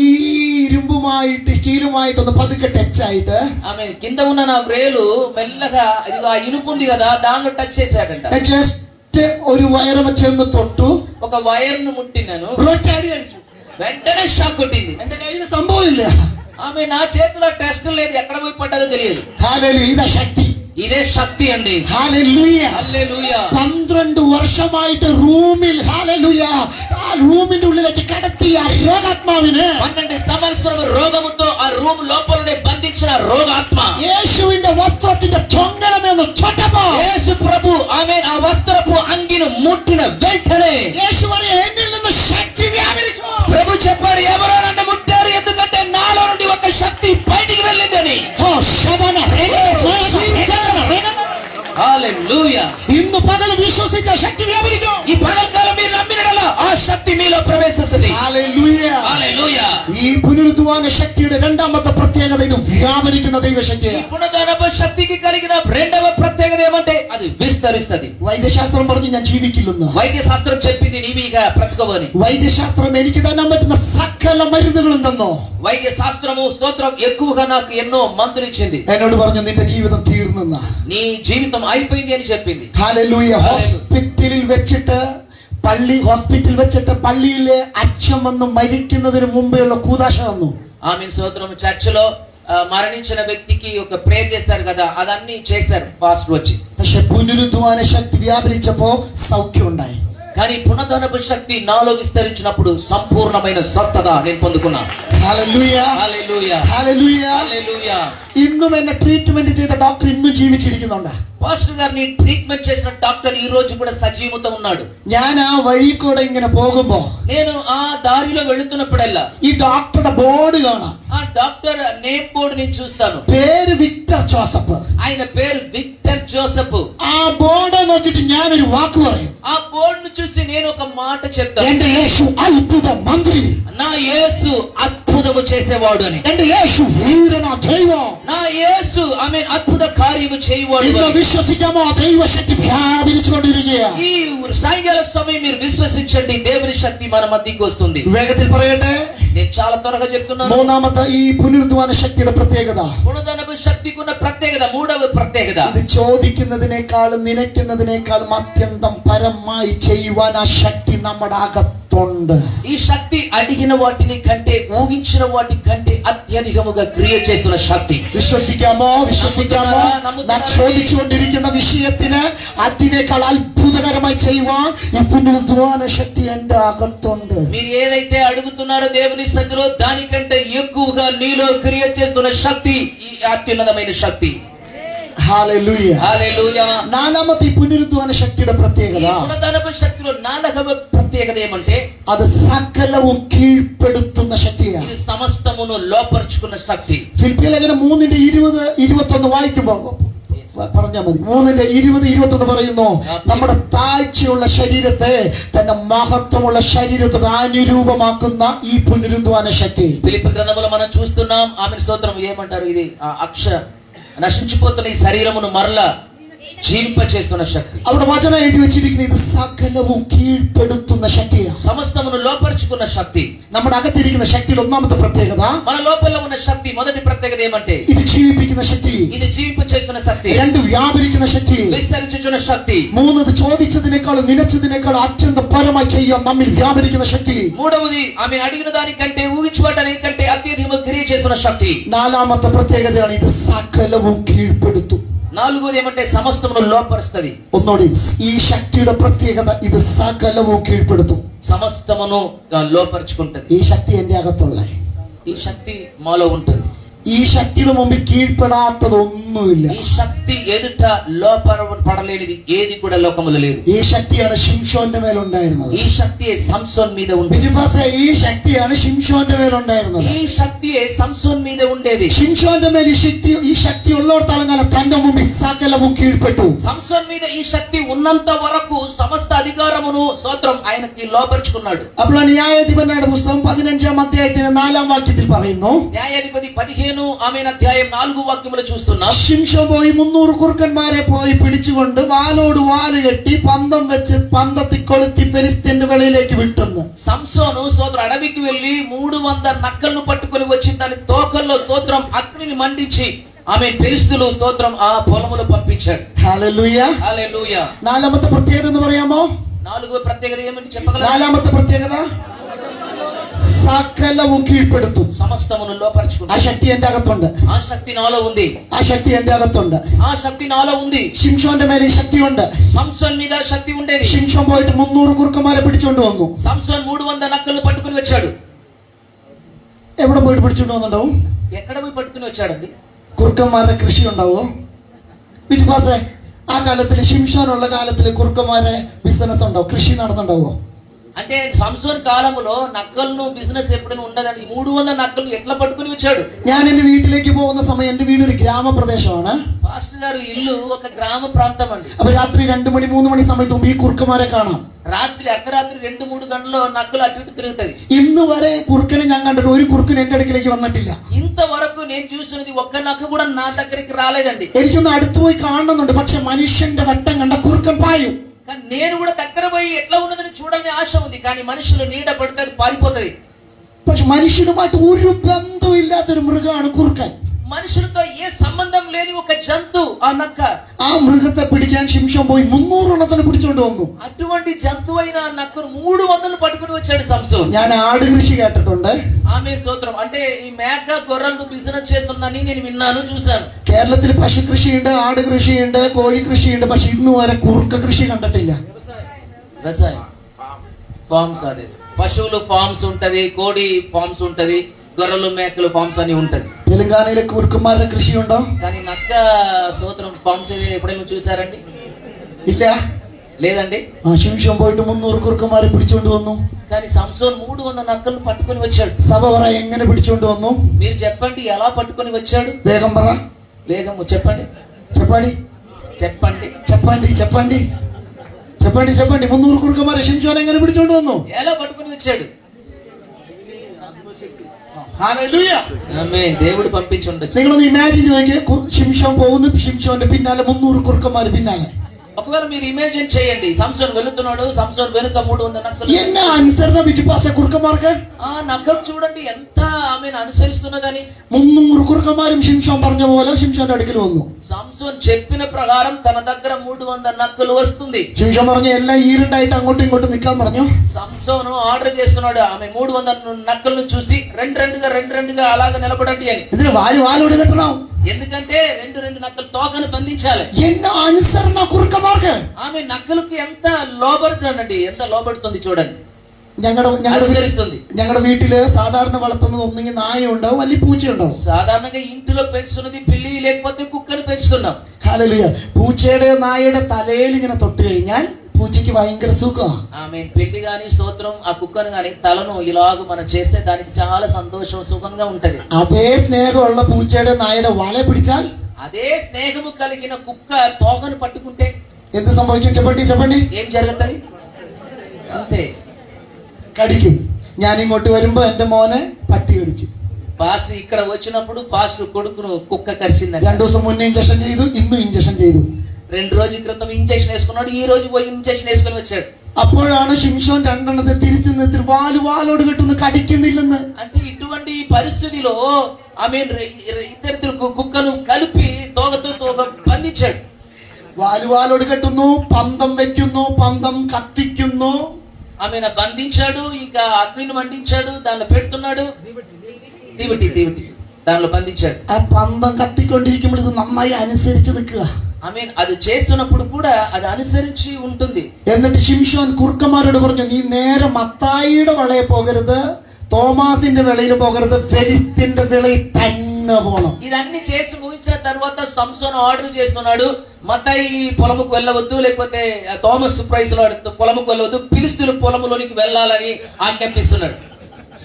ഇരുമ്പുമായിട്ട് സ്റ്റീലുമായിട്ടൊന്ന് పదుക്കെ టచ్ ആയിട്ട് ఆమె కింద ఉన్న నా వేలు మెల్లగా ఇదిగో ఆ ఇనుపు ఉంది కదా దానిలో టచ్ చేశాడంట. ജസ്റ്റ് ഒരു വയറ് ചെന്ന് തൊട്ടു, ఒక వైర్ ను ముట్టినాను, ഒറ്റ അടി അടിച്ചു. వెంటనే షాక్ కొట్టింది. എന്റെ കയ്യിൽ സംഭവമില്ല. ఆమె నా చేతిలో టెస్ట్ లేదు, ఎక్కడ పోయి పడ్డదో తెలియదు. ഹല്ലേലൂയ, ഇതാ ശക്തി. ఇదే శక్తి అండి. ഹല്ലേലൂയ. హల్లెలూయా. 12 വർഷമായിട്ട് റൂമിൽ, ഹല്ലേലൂയ, ആ റൂമിന്റെ ഉള്ളിലേക്ക് കടത്തിയ രോഗാത്മാവിനെ 12 సంవత్సరం రోగముతో ఆ రూమ్ లోపలనే బంధించిన రోగాత్మ യേശുവിന്റെ വസ്ത്രത്തിന്റെ ചൊങ്കലമെന്ന് ചൊട്ടപ്പോ యేసు ప్రభు ఆమె ఆ వస్త్రపు అంగిని ముట్టిన వెంటనే യേശുവിനെ എന്നിൽ നിന്ന് ശക്തി വ്യാപരിച്ചു. ప్రభు చెప్పాడు, ఎవరో నన్ను ముట్టారు, ఎందుకంటే నాలో నుండి ఒక శక్తి బయటికి వెళ్ళిందని. ഓ ശബന హల్లెలూయా. ഇന്ന് പകൽ വിശ്വസിച്ച ശക്തി വ്യാപരിക്കും. ఈ పగల్కాలం మీరు నమ్మినట్ల ఆ శక్తి మీలో ప్రవేశిస్తుంది. ഹല്ലേലൂയ. హల్లెలూయా. ഈ പുനരുദ്ധാന ശക്തിയുടെ രണ്ടാമത്തെ പ്രത്യേകത ഇത് വ്യാപരിക്കുന്ന ఈ ദൈവശക്തിയാണ്. పునరుద్ధానపు శక్తికి కలిగిన రెండవ ప్రత్యేకత ఏమంటే అది విస్తరిస్తుంది. വൈദ്യശാസ്ത്രം പറഞ്ഞു ഞാൻ ജീവിക്കില്ലെന്ന്. వైద్య శాస్త్రం చెప్పింది నీవి ఇక బ్రతకవని. വൈദ്യശാസ്ത്രം എനിക്ക് തരാൻ പറ്റുന്ന സകല മരുന്നുകളും തന്നോ. వైద్య శాస్త్రము స్తోత్రం ఎక్కువగా నాకు ఎన్నో మందులు ఇచ్చింది. എന്നോട് പറഞ്ഞു നിന്റെ ജീവിതം തീർന്നെന്ന. నీ జీవితం అయిపోయింది అని చెప్పింది. ഹല്ലേലൂയ. ഹോസ്പിറ്റലിൽ വെച്ചിട്ട് പള്ളിയിലെ അച്ഛൻ വന്ന് മരിക്കുന്നതിന് മുമ്പേയുള്ള കൂതാശ വന്നു. ఆమె స్తోత్రం చర్చిలో మరణించిన వ్యక్తికి ఒక ప్రేయర్ చేస్తారు కదా, అదన్నీ చేశారు పాస్టర్ వచ్చి. പക്ഷെ പുനരുദ്ധാന ശക്തി വ്യാപരിച്ചപ്പോ സൗഖ്യം ഉണ്ടായി. కానీ పునరుద్ధానపు శక్తి నాలో విస్తరించినప్పుడు సంపూర్ణమైన స్వస్థత నేను పొందుకున్నాను. ഹല്ലേലൂയ. హల్లెలూయా. ഹല്ലേലൂയ. హల్లెలూయా. ഇന്നും എന്നെ ട്രീറ്റ്മെന്റ് ചെയ്ത ഡോക്ടർ ഇന്നും ജീവിച്ചിരിക്കുന്നുണ്ട്. పాస్టర్ గారిని ట్రీట్మెంట్ చేసిన డాక్టర్ ఈ రోజు కూడా సజీవంతో ఉన్నాడు. ഞാൻ ആ വഴി കൂടെ ഇങ്ങനെ പോകുമ്പോ నేను ఆ దారిలో వెళుతున్నప్పుడల్లా ഈ ഡോക്ടറുടെ ബോർഡ് കാണാം. ఆ డాక్టర్ నేమ్ బోర్డు నేను చూస్తాను. പേര് വിക്ടർ ജോസഫ്. ఆయన పేరు విక్టర్ జోసెఫ్. ആ ബോർഡ് നോക്കിയിട്ട് ഞാനൊരു വാക്ക് പറയും. ఆ బోర్డును చూసి నేను ఒక మాట చెప్తాను, എന്റെ യേശു അത്ഭുത മന്ത്രി, నా యేసు అద్భుతము చేసేవాడు అని. എന്റെ യേശു വീരനാ ദൈവം. నా యేసు ఆమె అద్భుత కార్యము చేయవాడు ഇന്ന് అని. വിശ്വസിക്കാമോ? ദൈവശക്തി വ്യാപരിച്ചുകൊണ്ടിരിക്കുക. ఈ సాయంకాల సమయం మీరు విశ్వసించండి, దేవుని శక్తి మన మధ్యకి వస్తుంది. വേഗത്തിൽ പറയട്ടെ. నేను చాలా త్వరగా చెప్తున్నాను. മൂന്നാമത്തെ ഈ പുനരുദ്ധാന ശക്തിയുടെ പ്രത്യേകത, పునరుద్ధరణ శక్తికి ఉన్న ప్రత్యేకత, మూడవ ప్రత్యేకత, ഇത് ചോദിക്കുന്നതിനേക്കാളും നിലയ്ക്കുന്നതിനേക്കാളും അത്യന്തം പരമായി ചെയ്യുവാൻ ആ ശക്തി നമ്മുടെ അകത്തുണ്ട്. ఈ శక్తి అడిగిన వాటిని కంటే ఊహించిన వాటి కంటే అత్యధికముగా క్రియ చేస్తున్న శక్తి. വിശ്വസിക്കാമോ? വിശ്വസിക്കാമോ? നാം ചോദിച്ചുകൊണ്ടിരിക്കുന്ന വിഷയത്തിന് അതിനേക്കാൾ അത്ഭുതകരമായി ചെയ്യുവാൻ ഈ പുനരുദ്ധാന ശക്തി എന്റെ അകത്തുണ്ട്. మీరు ఏదైతే అడుగుతున్నారో దేవుని సన్నిధిలో దానికంటే ఎక్కువగా నీలో క్రియ చేస్తున్న శక్తి ఈ అత్యున్నతమైన శక్తి. ഹല്ലേലൂയ. హల్లెలూయా. നാലാമത്തെ ഈ പുനരുദ്ധാന ശക്തിയുടെ പ്രത്യേകത, పునరుద్ధరణ శక్తిలో నాలుగవ ప్రత్యేకత ఏమంటే അത് സകലവും കീഴ്പ്പെടുത്തുന്ന ശക്തിയാണ്. ఇది సమస్తమును లోపరుచుకున్న శక్తి. ഫിലിപ്പിയ ലേഖനം 3:20-21 വായിക്കുമ്പോ പറഞ്ഞാൽ മതി. 3:20-21 പറയുന്നു, നമ്മുടെ താഴ്ചയുള്ള ശരീരത്തെ തന്റെ മഹത്വമുള്ള ശരീരത്തോട് അനുരൂപമാക്കുന്ന ഈ പുനരുദ്ധാന ശക്തി. ఫిలిప్పీ గ్రంథంలో మనం చూస్తున్నాం. ఆమె స్తోత్రం ఏమంటారు, ఇది నశించిపోతున్న ఈ శరీరమును మరలా జీవింపచేస్తున్న శక్తి. അവിടെ വചനം എഴുതി വെച്ചിരിക്കുന്നത് ഇത് സകലവും കീഴ്പ്പെടുത്തുന്ന ശക്തിയാണ്. సమస్తమును లోపరుచుకున్న శక్తి. നമ്മുടെ അകത്തിരിക്കുന്ന ശക്തിയുടെ ഒന്നാമത്തെ പ്രത്യേകത, మన లోపల ఉన్న శక్తి మొదటి ప్రత్యేకత ఏమంటే ഇത് ജീവിപ്പിക്കുന്ന ശക്തി. ఇది జీవింపచేస్తున్న శక్తి. 2 വ്യാപരിക്കുന്ന ശക്തി. విస్తరించుచున్న శక్తి. 3 ഇത് ചോദിച്ചതിനേക്കാളും നിലച്ചതിനേക്കാളും അത്യന്തം പരമായി ചെയ്യാൻ നമ്മിൽ വ്യാപരിക്കുന്ന శక్తి. మూడవది ఆమె అడిగిన దానికంటే ఊహించుకోవడానికంటే అత్యధికంగా క్రియ చేస్తున్న శక్తి. 4ാമത്തെ പ്രത്യേകതയാണ് ഇത് സകലവും കീഴ്പ്പെടുത്തും. నాలుగోది ఏమంటే సమస్తమును లోపరుస్తుంది. ഒന്നോടി ഈ ശക്തിയുടെ പ്രത്യേകത ഇത് സകലവും കീഴ്പ്പെടുത്തും. సమస్తమును లోపరుచుకుంటది. ഈ ശക്തി എന്റെ അകത്തുള്ള ఈ శక్తి మాలో ఉంటుంది. ഈ ശക്തിയുടെ മുമ്പിൽ കീഴ്പ്പെടാത്തതൊന്നുമില്ല. ఈ శక్తి ఎదుట లోపడలేనిది ఏది కూడా లోకములో లేదు. ഈ ശക്തിയാണ് ശിംശോന്റെ മേലുണ്ടായിരുന്നത്. ఈ శక్తియే సంసోన్ మీద ఉంది. ബിജുപാസേ, ഈ ശക്തിയാണ് ശിംശോന്റെ മേലുണ്ടായിരുന്നത്. ఈ శక్తియే సంసోన్ మీద ఉండేది. ശിംശോന്റെ മേൽ ഈ ശക്തി ഉള്ളിടത്തോളം കാലം തന്റെ മുമ്പിൽ സകലവും കീഴ്പ്പെട്ടു. సంసోన్ మీద ఈ శక్తి ఉన్నంత వరకు సమస్త అధికారమును స్తోత్రం ఆయనకి లోపరుచుకున్నాడు. അപ്പോൾ ന്യായാധിപന്മാരുടെ പുസ്തകം 15-ാം അധ്യായത്തിന്റെ 4-ാം വാക്യത്തിൽ പറയുന്നു, న్యాయాధిపతి 15 ఆమె అధ్యాయం 4 వాక్యములు చూస్తున్నాం. ശിംശോൻ പോയി 300 കുറുക്കന്മാരെ പോയി പിടിച്ചുകൊണ്ട് വാലോട് വാല് കെട്ടി പന്തം വെച്ച് പന്തത്തിൽ കൊളുത്തി ഫെലിസ്ത്യന്റെ വെളിയിലേക്ക് വിട്ടെന്ന്. సంసోను స్తోత్రం అడవికి వెళ్లి 300 నక్కలను పట్టుకొని వచ్చి దాని తోకల్లో స్తోత్రం అగ్నిని మండించి ఆమె ఫిలిష్తీయులు స్తోత్రం ఆ పొలములో పంపించాడు. ഹല്ലേലൂയ. హల్లెలూయా. നാലാമത്തെ പ്രത്യേകത എന്ന് പറയാമോ? నాలుగో ప్రత్యేకత ఏమిటి చెప్పగలరా? നാലാമത്തെ പ്രത്യേകത സകലവും കീഴ്പ്പെടുത്തും. సమస్తమును ആ లోపరుచుకుంటాడు. ശക്തി എന്റെ അകത്തുണ്ട്. ఆ శక్తి నాలో ఉంది. ആ శక్തി എന്റെ അകത്തുണ്ട്. ఆ శక్తి నాలో ఉంది. ശിംശോന്റെ മേലെ ഈ ശക്തിയുണ്ട്. సంసోన్ మీద శక్తి ఉండేది. ശിംശോൻ പോയിട്ട് 300 കുറുക്കന്മാരെ പിടിച്ചോണ്ട് വന്നു. సంసోన్ 300 నక్కలను పట్టుకుని వచ్చాడు. എവിടെ പോയിട്ട് പിടിച്ചോണ്ട് വന്നിട്ടുണ്ടാവും? ఎక్కడ పోయి పట్టుకుని వచ్చాడండి? കുറുക്കന്മാരുടെ കൃഷി ഉണ്ടാവോ? വിശ്വാസേ, ആ കാലത്തില് ശിംശോനുള്ള കാലത്തില് കുറുക്കന്മാരെ ബിസിനസ് ഉണ്ടാവും, കൃഷി നടന്നുണ്ടാവോ? అంటే సంసోన్ కాలంలో నక్కలను బిజినెస్ ఎప్పుడైనా ఉండదండి. 300 నక్కలను ఎట్లా పట్టుకుని వచ్చాడు? ഞാൻ എന്റെ വീട്ടിലേക്ക് പോകുന്ന സമയം, എന്റെ വീട് ഒരു ഗ്രാമപ്രദേശമാണ്. పాస్టర్ గారు ఇల్లు ఒక గ్రామ ప్రాంతం అండి. അപ്പൊ രാത്രി 2 മണി 3 മണി സമയത്ത് മുമ്പ് ഈ കുറുക്കന്മാരെ കാണാം. రాత్రి అర్ధరాత్రి 2-3 గంటల్లో నక్కలు అటు ఇటు తిరుగుతాయి. ഇന്ന് വരെ കുറുക്കനെ ഞാൻ കണ്ടിട്ട് ഒരു കുറുക്കൻ എന്റെ അടുക്കിലേക്ക് വന്നിട്ടില്ല. ఇంతవరకు నేను చూస్తున్నది ఒక్క నక్క కూడా నా దగ్గరికి రాలేదండి. എനിക്കൊന്ന് അടുത്ത് പോയി കാണണമെന്നുണ്ട്. പക്ഷെ മനുഷ്യന്റെ വട്ടം കണ്ട കുറുക്കൻ പായും. కానీ నేను కూడా దగ్గర పోయి ఎట్లా ఉన్నదని చూడాలని ఆశ ఉంది. కానీ మనుషులు నీడ పడితే అది పారిపోతుంది. പക്ഷെ മനുഷ്യനുമായിട്ട് ഒരു ബന്ധവും ഇല്ലാത്തൊരു മൃഗമാണ് കുറുക്കൻ. మనుషులతో ఏ సంబంధం లేని ఒక జంతు ఆ నక్క. ആ മൃഗത്തെ പിടിക്കാൻ ശിംശോൻ പോയി 300 എണ്ണത്തിന് പിടിച്ചോണ്ട് വന്നു. అటువంటి జంతువు అయిన నక్కను 300 పట్టుకుని వచ్చాడు సంసోన్. ഞാൻ ആട് കൃഷി കേട്ടിട്ടുണ്ട്. ఆమె స్తోత్రం. అంటే ఈ మేక గొర్రెలను బిజినెస్ చేస్తున్నాని నేను విన్నాను, చూశాను. കേരളത്തിൽ പശു കൃഷിയുണ്ട്, ആട് കൃഷിയുണ്ട്, കോഴി കൃഷിയുണ്ട്. പക്ഷെ ഇന്ന് വരെ കുറുക്ക കൃഷി കണ്ടിട്ടില്ല. వ్యవసాయం ఫార్మ్స్, అదే పశువులు ఫార్మ్స్ ఉంటది, కోడి ఫార్మ్స్ ఉంటది, గొర్రెలు మేకలు ఫార్మ్స్ అని ఉంటది. തെലങ്കാനയിലെ കുറുക്കന്മാരുടെ കൃഷിയുണ്ടോ? కానీ నక్క స్తోత్రం ఫార్మ్స్ ఎప్పుడైనా చూసారండి? ഇല്ല. లేదండి. ശിംശോൻ പോയിട്ട് 300 കുറുക്കന്മാരെ പിടിച്ചോണ്ട് വന്നു. కానీ సంసోన్ 300 నక్కలను పట్టుకొని వచ్చాడు. സഭ പറ, എങ്ങനെ പിടിച്ചോണ്ട് വന്നു? మీరు చెప్పండి ఎలా పట్టుకొని వచ్చాడు? വേഗം പറ. వేగము చెప్పండి. చెప్పండి చెప్పండి. చెప్పండి చెప్పండి చెప్పండి చెప్పండి 300 കുറുക്കന്മാരെ ശിംശോൻ എങ്ങനെ പിടിച്ചോണ്ട് വന്നു? ఎలా పట్టుకొని వచ్చాడు? ഹല്ലേലൂയ. ఆమేన్. దేవుడు పంపించి ఉండొచ్చు. നിങ്ങളൊന്ന് ഇമാജിൻ നോക്കിയേ, ശിംശോൻ പോകുന്നു, ശിംശോന്റെ പിന്നാലെ 300 കുറുക്കന്മാര് പിന്നാലെ. ఒకవేళ మీరు ఇమాజిన్ చేయండి, సంసోన్ వెళుతున్నాడు, సంసోన్ వెనుక 300 నక్కలు. എന്നാ അനുസരണ വിശ്വാസ കുറുക്കന്മാർക്ക്. ఆ నక్కలు చూడండి ఎంత ఆమెను అనుసరిస్తున్నదని. 300 കുറുക്കന്മാരും ശിംശോൻ പറഞ്ഞ പോലെ ശിംശോന്റെ അടുക്കൽ വന്നു. సంసోన్ చెప్పిన ప్రకారం తన దగ్గర 300 నక్కలు వస్తుంది. ശിംശോൻ പറഞ്ഞു എല്ലാം ഈരണ്ടായിട്ട് അങ്ങോട്ടും ഇങ്ങോട്ടും നിൽക്കാൻ പറഞ്ഞു. సంసోను ఆర్డర్ చేస్తున్నాడు ఆమె 300 నక్కలను చూసి రెండు అలాగా నిలబడండి అని. ഇതിന് വാലോട് കെട്ടണം. ఎందుకంటే రెండు నక్కలు తోకను బంధించాలి. എന്നാ അനുസരണ കുറുക്കന്മാർക്ക്. ఆమె నక్కలకు ఎంత లోబడుతుందండి, ఎంత లోబడుతుంది చూడండి. അനുസരിస్తుంది. ഞങ്ങളുടെ വീട്ടില് സാധാരണ വളർത്തുന്നത് ഒന്നെങ്കിൽ നായ ഉണ്ടാവും, അല്ലെങ്കിൽ പൂച്ച ഉണ്ടാവും. సాధారణంగా ఇంటిలో పెంచుతున్నది పిల్లి లేకపోతే కుక్కను పెంచుతున్నాం. ഹല്ലേലൂയ. പൂച്ചയുടെ നായയുടെ തലയിൽ ഇങ്ങനെ തൊട്ട് കഴിഞ്ഞാൽ పూజకి భయంకర సుఖం. ఆమె పెళ్లి గాని స్తోత్రం ఆ కుక్కను గాని తలను ఇలాగ మనం చేస్తే దానికి చాలా సంతోషం సుఖంగా ఉంటది. అదే స్నేహముള്ള పూచയുടെ నాయയുടെ వല പിടിച്ചാൽ, అదే స్నేహము కలిగిన కుక్క తోకను పట్టుకుంటే എന്ത് സംഭവിക്കും? చెప్పండి. ఏం జరుగుతుంది? అంతే, കടിക്കും. ഞാൻ ഇങ്ങോട്ട് വരുമ്പോ എന്റെ മോനെ പട്ടി കടിച്ചു. పాస్టర్ ఇక్కడ వచ్చినప్పుడు పాస్టర్ కొడుకును కుక్క కరిచిందని. 2 ദിവസം മുന്നേ ഇഞ്ചക്ഷൻ ചെയ്തു, ഇന്നും ഇഞ്ചക്ഷൻ ചെയ്തു. 2 రోజుల క్రితం ఇంజెక్షన్ వేసుకున్నాడు, ఈ రోజు పోయి ఇంజెక్షన్ వేసుకొని వచ్చాడు. അപ്പോഴാണ് ശിംശോൻ 2 എണ്ണത്തെ തിരിച്ചു നിർത്തി വാലോട് കെട്ടുന്നു, കടിക്കുന്നില്ലെന്ന്. అంటే ఇటువంటి పరిస్థితిలో ఆమె ఇద్దరు కుక్కను కలిపి తోగతో తోగ బంధించాడు. വാലോട് കെട്ടുന്നു, പന്തം വെക്കുന്നു, പന്തം കത്തിക്കുന്നു. ఆమె బంధించాడు, ఇంకా అగ్నిని మండించాడు, దానిలో పెడుతున్నాడు. దీవిటి దానిలో బంధించాడు. ആ പന്തം കത്തിക്കൊണ്ടിരിക്കുമ്പോൾ ഇത് നന്നായി അനുസരിച്ച് നിൽക്കുക. అది చేస్తున్నప్పుడు కూడా అది అనుసరించి ఉంటుంది. എന്നിട്ട് ശിംശോൻ കുറുക്കന്മാരോട് പറഞ്ഞു, നീ നേരെ മത്തായിയുടെ വിളയിൽ പോകരുത്, തോമാസിന്റെ വിളയിൽ പോകരുത്, ഫെലിസ്തീന്റെ വിളയിൽ തന്നെ പോണം. ఇదన్నీ చేసి ముగించిన తర్వాత సంసోను ఆర్డర్ చేస్తున్నాడు, మత్తయి పొలముకు వెళ్ళవద్దు, లేకపోతే థోమస్ ప్రైస్ పొలముకు వెళ్ళవద్దు, ఫిలిస్తీన్ల పొలములోనికి వెళ్ళాలని ఆజ్ఞాపిస్తున్నాడు.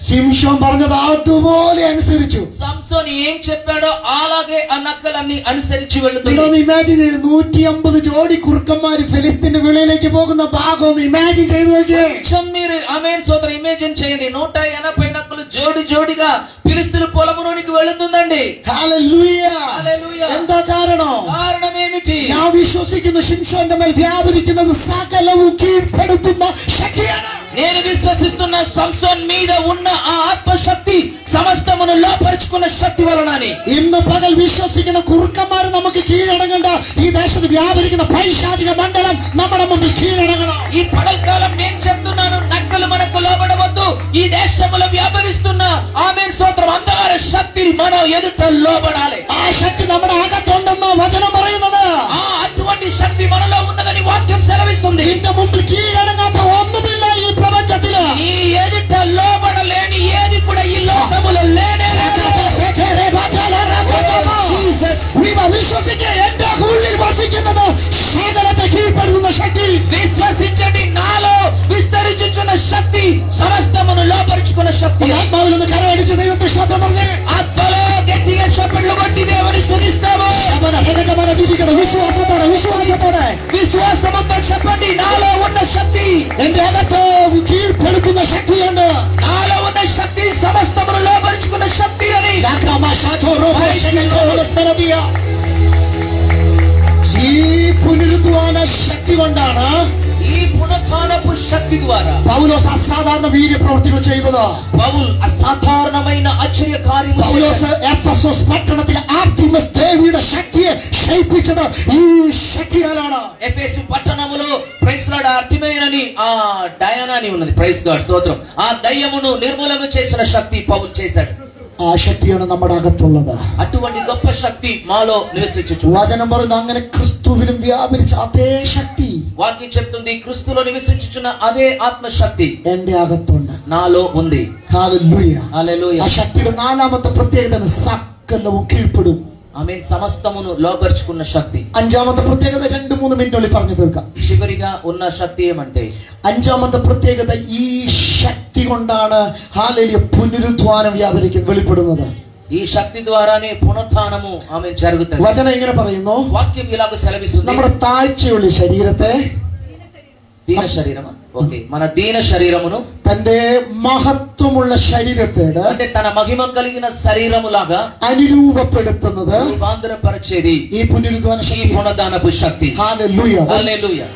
ശിംശോൻ പറഞ്ഞത് അതുപോലെ അനുസരിച്ചു. సంసోను ఏం చెప్పాడో అలాగే ఆ నక్కలన్నీ అనుసరించి వెళ్తుంది. നിങ്ങളൊന്ന് ഇമാജിൻ ചെയ്ത് 150 ജോഡി കുറുക്കന്മാര് ഫെലിസ്തീന്റെ വിളയിലേക്ക് പോകുന്ന ഭാഗം ഒന്ന് ഇമാജിൻ ചെയ്ത് നോക്കിയേ. మీరు ఆమేన్ స్తోత్రం ఇమేజిన్ చేయండి. 180 నక్కలు జోడిగా ఫిలిస్తీన్ల పొలములోనికి వెళుతుందండి. ഹല്ലേലൂയ. హల్లెలూయా. എന്താ കാരണം? కారణం ఏమిటి? ഞാൻ വിശ്വസിക്കുന്നു ശിംശോന്റെ മേൽ വ്യാപരിക്കുന്നത് സകലവും കീഴ്പ്പെടുത്തുന്ന ശക്തിയാണ്. నేను విశ్వసిస్తున్న సంసోన్ మీద ఉన్న ఆ ఆత్మశక్తి సమస్తమును లోపరుచుకున్న శక్తి వలనని. ഇന്ന് പകൽ വിശ്വസിക്കുന്ന കുറുക്കന്മാർ നമുക്ക് കീഴടങ്ങണ്ട. ഈ ദേശത്ത് വ്യാപരിക്കുന്ന പൈശാചിക മണ്ഡലം നമ്മുടെ മുമ്പിൽ കീഴടങ്ങണം. ఈ పగల్కాలం నేను చెప్తున్నాను, నక్కలు మనకు లోబడవద్దు. ఈ దేశంలో వ్యాపరిస్తున్న ఆమేన్ స్తోత్రం అంధకార శక్తి మనం ఎదుట లోబడాలి. ആ ശക്തി നമ്മുടെ അകത്തുണ്ടെന്ന് വചനം പറയുന്നത്. అటువంటి శక్తి మనలో ఉన్నదని వాక్యం సెలవిస్తుంది. നിന്റെ മുമ്പിൽ കീഴടങ്ങാത്ത ഒന്നുമില്ല ഈ പ്രപഞ്ചത്തില്. ఈ ఎదుట లోబడలేని ఏది కూడా ఈ లోకములో లేనే లేదు. വിശ്വസിക്കുക, എന്റെ ഉള്ളിൽ വസിക്കുന്നത് സകലത്തെ കീഴ്പ്പെടുത്തുന്ന ശക്തി. విశ్వసించండి, నాలో విస్తరించుచున్న శక్తి సమస్తమును లోపరుచుకున్న శక్తి. ആത്മാവിൽ ഒന്ന് കരമടിച്ച് ദൈവത്തെ സ്തോത്രം പറഞ്ഞേ. ఆత్మలో గట్టిగా చప్పట్లు కొట్టి దేవుని స్తుతిస్తాము. വിശ്വാസത്തോടെ വിശ്വാസത്തോടെ విశ్వాసముతో చెప్పండి, నాలో ఉన్న శక్తి, എന്റെ അകത്ത് കീഴ്പ്പെടുത്തുന്ന ശക്തിയുണ്ട്. నాలో ఉన్న శక్తి సమస్తమును లోపరుచుకున్న శక్తి అని. ഈ പുനരുദ്ധാന ശക്തി കൊണ്ടാണ് ఈ పునరుత్థానపు శక్తి ద్వారా പൗലോസ് അസാധാരണ വീര്യപ്രവൃത്തികൾ ചെയ്തത്. పౌలు అసాధారణమైన ఆశ్చర్య కార్యములు പൗലോസ് చేశాడు. എഫെസോസ് പട്ടണത്തിലെ ആർട്ടിമസ് ദേവിയുടെ ശക്തിയെ ക്ഷയിപ്പിച്ചത് ഈ ശക്തിയാലാണ്. ఎఫెసు పట్టణములో ప్రైస్ లార్డ్ అర్తిమేయనని ఆ డయానా అని ఉన్నది. ప్రైస్ గాడ్ స్తోత్రం. ఆ దయ్యమును నిర్మూలన చేసిన శక్తి పౌలు చేశాడు. ആ ശക്തിയാണ് നമ്മുടെ അകത്തുള്ളത്. అటువంటి గొప్ప శక్తి మాలో నివసించుచు. വചനം പറയുന്നു, അങ്ങനെ ക്രിസ്തുവിലും വ്യാപരിച്ച അതേ ശക്തി వాక్యం చెప్తుంది, క్రీస్తులో నివసించుచున్న అదే ఆత్మశక్తి എന്റെ അകത്തുണ്ട്. నాలో ఉంది. ഹല്ലേലൂയ. హల్లెలూయా. ആ ശക്തിയുടെ നാലാമത്തെ പ്രത്യേകത സകലവും കീഴ്പ്പെടും. ఆమేన్. సమస్తమును లోపరుచుకున్న శక్తి. അഞ്ചാമത്തെ പ്രത്യേകത 2-3 മിനിറ്റുള്ളിൽ പറഞ്ഞു തീർക്കാം. చివరిగా ఉన్న శక్తి ఏమంటే, അഞ്ചാമത്തെ പ്രത്യേകത ഈ ശക്തി കൊണ്ടാണ് ഹല്ലേലൂയ പുനരുദ്ധാനം വെളിപ്പെടുന്നത്. ఈ శక్తి ద్వారానే పునరుత్థానము ఆమేన్ జరుగుతుంది. വചനം ഇങ്ങനെ പറയുന്നു, వాక్యం ఇలాగ సెలవిస్తుంది. നമ്മുടെ താഴ്ചയുള്ള ശരീരത്തെ, దీన శరీరమా? ఓకే, మన దీన శరీరమును തന്റെ മഹത്വമുള്ള ശരീരത്തോട് అంటే తన మహిమ కలిగిన శరీరములాగా അനുരൂപപ്പെടുത്തുന്നത് రూపాంతరపరిచేది ഈ పునరుద్ధాന ఈ ശക്തി. పునరుద్ధానపు శక్తి. ഹല്ലേലൂയ. హల్లెలూయా.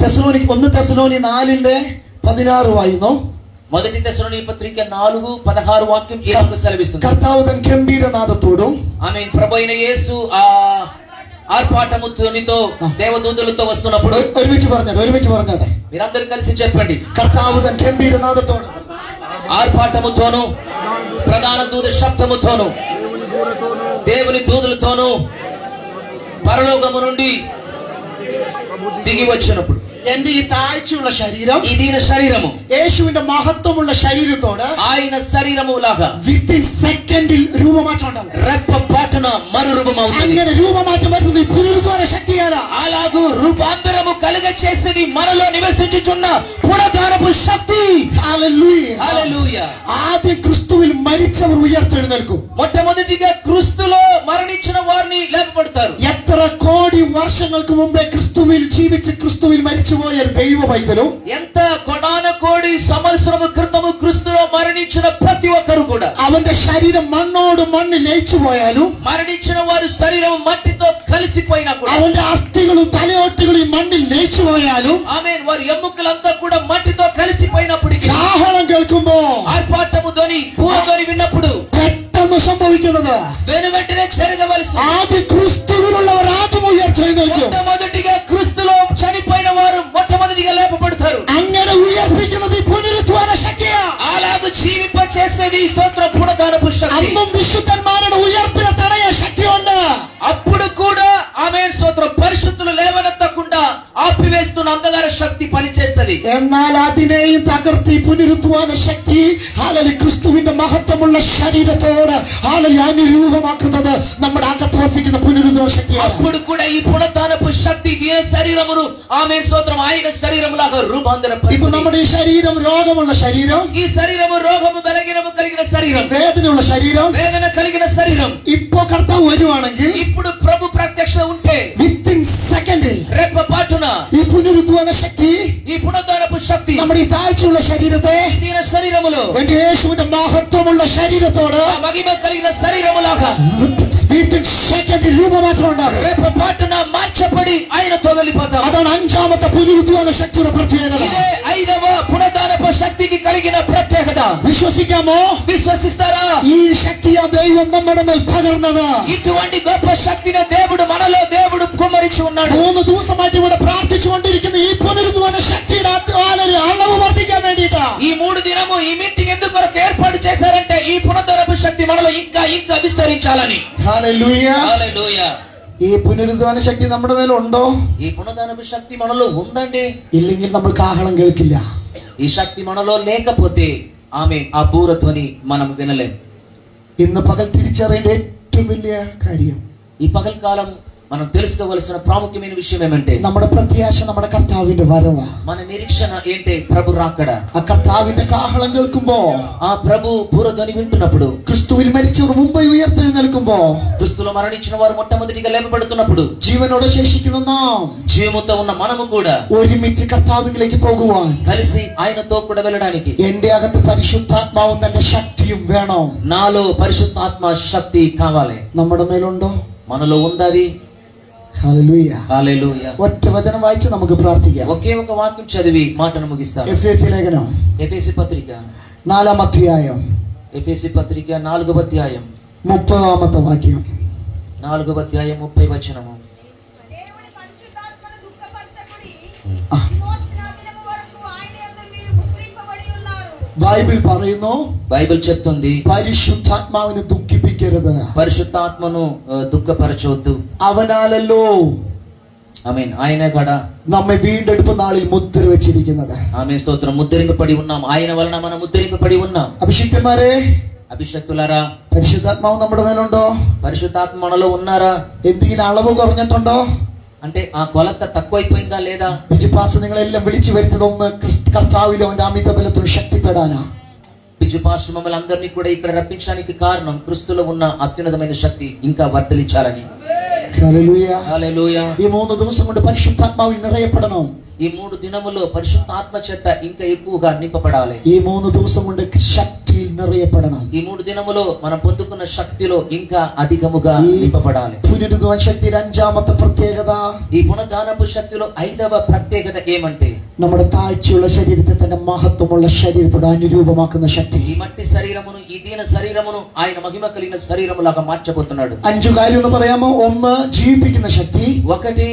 1 തെസ്സലോനി 4:16 വായിക്കുന്നു. మొదటి తెస్సలోనిక పత్రిక 4:16 వాక్యం ఇలాగ సెలవిస్తుంది. കർത്താവ് തൻ ഗംഭീരനാദത്തോടും ఆమేన్. ప్రభు అయిన యేసు ఆ ఆర్పాటముతో దేవదూతలతో వస్తున్నప్పుడు, ഒരുമിച്ച് പറഞ്ഞാട്ടെ మీరందరూ కలిసి చెప్పండి, കർത്താവ് തൻ ഗംഭീരനാദത്തോടും ఆర్పాటముతోను ప్రధాన దూత శబ్దముతోను దేవుని దూతలతోను పరలోకము నుండి దిగి వచ్చినప్పుడు എന്റെ ഈ താഴ്ചയുള്ള ശരീരം ఈ దీన శరీరము യേശുവിന്റെ മഹത്വമുള്ള ശരീരത്തോട് ఆయన శరీరము లాగా വിത്തിൻ സെക്കൻഡിൽ രൂപമാറ്റം ഉണ്ടാവും. రెప్పపాటున మరురూపమవుతుంది. അങ്ങനെ രൂപമാറ്റം വരുന്നത് ഈ പുനരുദ്ധാന ശക്തിയാണ്. అలాగూ రూపాంతరము కలుగ చేసేది మనలో నివసించుచున్న పునరుద్ధానపు శక్తి. ഹല്ലേലൂയ. హల్లెలూయా. ആദ്യം ക്രിസ്തുവിൽ മരിച്ചവർ ഉയർത്തെഴുന്നേൽക്കും. మొట్టమొదటిగా క్రీస్తులో మరణించిన వారిని లేపబడతారు. എത്ര കോടി വർഷങ്ങൾക്ക് മുമ്പേ ക്രിസ്തുവിൽ ജീവിച്ച് ക്രിസ്തുവിൽ മരിച്ചുപോയ ഒരു ദൈവ പൈതലും ఎంత కోడాన కోడి సంవత్సరము క్రితము క్రీస్తులో మరణించిన ప్రతి ఒక్కరు కూడా അവന്റെ ശരീരം മണ്ണോട് മണ്ണ് ലയിച്ചു പോയാലും మరణించిన వారి శరీరం మట్టితో కలిసిపోయినా కూడా അവന്റെ അസ്ഥികളും തലയോട്ടുകളും ഈ മണ്ണിൽ ലയിച്ചു പോയാലും ఆమేన్. వారి ఎముకలంతా కూడా మట్టితో కలిసిపోయినప్పటికీ കാഹളം കേൾക്കുമ്പോ ఆర్పాటము ధ్వని పూరధ్వని విన్నప్పుడు പെട്ടെന്ന് സംഭവിക്കുന്നത് వెను వెంటనే జరగవలసి ആദ്യം ക്രിസ്തുവിലുള്ളവർ ആദ്യം ഉയർത്തെഴുന്നേൽക്കും. మొట్టమొదటిగా క్రీస్తులో చనిపోయిన వారు మొట్టమొదటిగా లేపబడతారు. അങ്ങനെ ഉയർപ്പിക്കുന്നത് ഈ പുനരുദ്ധാന ശക്തിയാണ്. అలాగ జీవింపచే చేసేది స్తోత్రం పునరుద్ధానపు శక్తి. അന്നും വിശുദ്ധന്മാരുടെ ഉയർപ്പിനെ തടയാൻ ശക്തിയുണ്ട്. అప్పుడు కూడా ఆమేన్ స్తోత్రం పరిశుద్ధులు లేవనెత్తకుండా ఆపివేస్తున్న అంధకార శక్తి పనిచేస్తది. എന്നാൽ അതിനെയും തകർത്തി പുനരുദ്ധാന ശക്തി ഹാലലി ക്രിസ്തുവിന്റെ മഹത്വമുള്ള ശരീരത്തോട് ഹാലലി അനുരൂപമാക്കുന്നത് നമ്മുടെ അകത്ത് വസിക്കുന്ന പുനരുദ്ധാന ശക്തിയാണ്. అప్పుడు కూడా ఈ పునరుద్ధానపు శక్తి దీని శరీరమును ఆమేన్ స్తోత్రం ఆయన శరీరములాగా ഇപ്പൊ రూపాంతరపరుస్తుంది. നമ്മുടെ ഈ ശരീരം രോഗമുള്ള ശരീരം, ఈ శరీరము రోగము బలహీనము కలిగిన శరీరం, വേദനയുള്ള ശരീരം, వేదన కలిగిన శరీరం ഇപ്പൊ കർത്താവ് വരുവാണെങ്കിൽ ఇప్పుడు ప్రభు ప్రత్యక్ష ఉంటే വിത്തിൻ സെക്കൻഡിൽ రేప పాటున ഈ പുനരുദ്ധാന ശക്തി ఈ పునరుద్ధానపు శక్తి നമ്മുടെ ഈ താഴ്ചയുള്ള ശരീരത്തെ ఈ దీన శరీరములో എന്റെ യേശുവിന്റെ മഹത്വമുള്ള ശരീരത്തോട് ఆ మహిమ కలిగిన శరీరములాగా വിത്തിൻ സെക്കൻഡിൽ രൂപമാറ്റം ഉണ്ടാകും. రేప పాటున మార్చబడి ఆయనతో వెళ్ళిపోతాం. അതാണ് അഞ്ചാമത്തെ പുനരുദ്ധാന ശക്തിയുടെ പ്രത്യേകത. ఇదే 5వ పునరుద్ధానపు శక్తికి కలిగిన ప్రత్యేకత. വിശ്വസിക്കാമോ? విశ్వసిస్తారా? ഈ ശക്തിയാ ദൈവം നമ്മുടെ മേൽ പകർന്നത്. ఇటువంటి గొప్ప శక్తిని దేవుడు మనలో దేవుడు కుమ్మరించి ఉన్నాడు. 3 ദിവസമായിട്ട് ഇവിടെ പ്രാർത്ഥിച്ചുകൊണ്ടിരിക്കുന്ന ഈ പുനരുദ്ധാന ശക്തിയുടെ അളവ് വർദ്ധിക്കാൻ വേണ്ടിയിട്ടാ. ఈ 3 దినము ఈ మీటింగ్ ఎందుకు కొరకు ఏర్పాటు చేశారంటే ఈ పునరుద్ధానపు శక్తి మనలో ఇంకా ఇంకా విస్తరించాలని. ഹല്ലേലൂയ. హల్లెలూయా. ഈ പുനരുദ്ധാന ശക്തി നമ്മുടെ മേലുണ്ടോ? ఈ పునరుద్ధానపు శక్తి మనలో ఉందండి. ഇല്ലെങ്കിൽ നമ്മൾ കാഹളം കേൾക്കില്ല. ఈ శక్తి మనలో లేకపోతే ఆమె ఆ బూరధ్వని మనం వినలేం. ഇന്ന് പകൽ തിരിച്ചറിയേണ്ട ഏറ്റവും വലിയ കാര്യം, ఈ పగల్కాలం మనం తెలుసుకోవలసిన ప్రాముఖ్యమైన విషయం ఏమంటే നമ്മുടെ പ്രത്യാശ നമ്മുടെ കർത്താവിന്റെ വരവ്. మన నిరీక్షణ ఏంటి? ప్రభు రాకడ. ആ കർത്താവിന്റെ കാഹളം കേൾക്കുമ്പോ, ఆ ప్రభు బూరధ్వని వింటున్నప్పుడు, ക്രിസ്തുവിൽ മരിച്ചവർ മുമ്പ് ഉയർത്തെഴുന്നേൽക്കുമ്പോ, క్రీస్తులో మరణించిన వారు మొట్టమొదటిగా లేపబడుతున్నప్పుడు ജീവനോടെ ശേഷിക്കുന്ന നാം జీవముతో ఉన్న మనము కూడా ഒരുമിച്ച് കർത്താവിലേക്ക് പോകുവാൻ కలిసి ఆయనతో కూడా వెళ్ళడానికి എന്റെ അകത്ത് പരിശുദ്ധാത്മാവും തന്റെ ശക്തിയും വേണം. నాలో పరిశుద్ధాత్మ శక్తి కావాలి. നമ്മുടെ മേലുണ്ടോ? మనలో ఉందది. ഹല്ലേലൂയ. హల్లెలూయా. ഒറ്റ വചനം വായിച്ച് നമുക്ക് പ്രാർത്ഥിക്കാം. ఒకే ఒక వాక్యం చదివి మాటను ముగిస్తాను. എഫേസ്യ ലേഖനം ఎఫెసీ పత్రిక 4-ാം അധ്യായം ఎఫెసీ పత్రిక 4వ అధ్యాయం 30-ാമത്തെ വാക്യം. 4వ అధ్యాయం 30 వచనము. దేవుని పరిశుద్ధాత్మను దుఃఖపరచకుడి. ആ, విమోచన దినము వరకు ఆయన యందు మీరు ముద్రింపబడి ఉన్నారు. ബൈബിൾ പറയുന്നു బైబిల్ చెప్తుంది പരിശുദ്ധാത്മാവിനെ ദുഃഖിപ്പിക്കരുത്. పరిశుద్ధాత్మను దుఃఖపరచవద్దు. അവനാലല്ലോ ఆమేన్. ఆయనే కూడా നമ്മെ വീണ്ടെടുപ്പ് നാളിൽ മുദ്ര വെച്ചിരിക്കുന്നത്. ఆమె స్తోత్రం. ముద్రింపబడి ఉన్నాం. ఆయన వలన మనం ముద్రింపబడి ఉన్నాం. അഭിഷിക്തന്മാരെ, అభిషక్తులారా, പരിശുദ്ധാത്മാവ് നമ്മുടെ മേലുണ്ടോ? పరిశుద్ధాత్మ మనలో ఉన్నారా? എന്തെങ്കിലും അളവ് കുറഞ്ഞിട്ടുണ്ടോ? అంటే ఆ కొలత తక్కువైపోయిందా లేదా? ബിജുപാസ് നിങ്ങളെല്ലാം വിളിച്ചു വരുന്നത് ഒന്ന് കർത്താവിലോ അവന്റെ അമിത ബലത്തിൽ ശക്തിപ്പെടാനാ. బిజు పాస్టర్ మమ్మల్ని అందరినీ కూడా ఇక్కడ రప్పించడానికి కారణం క్రీస్తులో ఉన్న అత్యున్నతమైన శక్తి ఇంకా వర్ధలించాలని. ഹല്ലേലൂയ. హల్లెలూయా. ഈ 3 ദിവസം കൊണ്ട് പരിശുദ്ധാത്മാവിൽ നിറയപ്പെടണം. ఈ 3 దినములో పరిశుద్ధ ఆత్మ చేత ఇంకా ఎక్కువగా నింపబడాలి. ഈ 3 ദിവസം കൊണ്ട് ശക്തിയിൽ നിറയപ്പെടണം. ఈ 3 దినములో మనం పొందుకున్న శక్తిలో ఇంకా అధికముగా నింపబడాలి. പുനരുദ്ധാന ശക്തിയുടെ 5-ാമത്തെ പ്രത്യേകത, ఈ పునరుద్ధానపు శక్తిలో 5వ ప్రత్యేకత ఏమంటే നമ്മുടെ താഴ്ചയുള്ള ശരീരത്തെ തന്റെ മഹത്വമുള്ള ശരീരത്തോട് അനുരൂപമാക്കുന്ന ശക്തി. ఈ మట్టి శరీరమును ఈ దీన శరీరమును ఆయన మహిమ కలిగిన శరీరములాగా మార్చబోతున్నాడు. 5 കാര്യം ഒന്ന് പറയാമോ? 1 ജീവിപ്പിക്കുന്ന ശക്തി, 1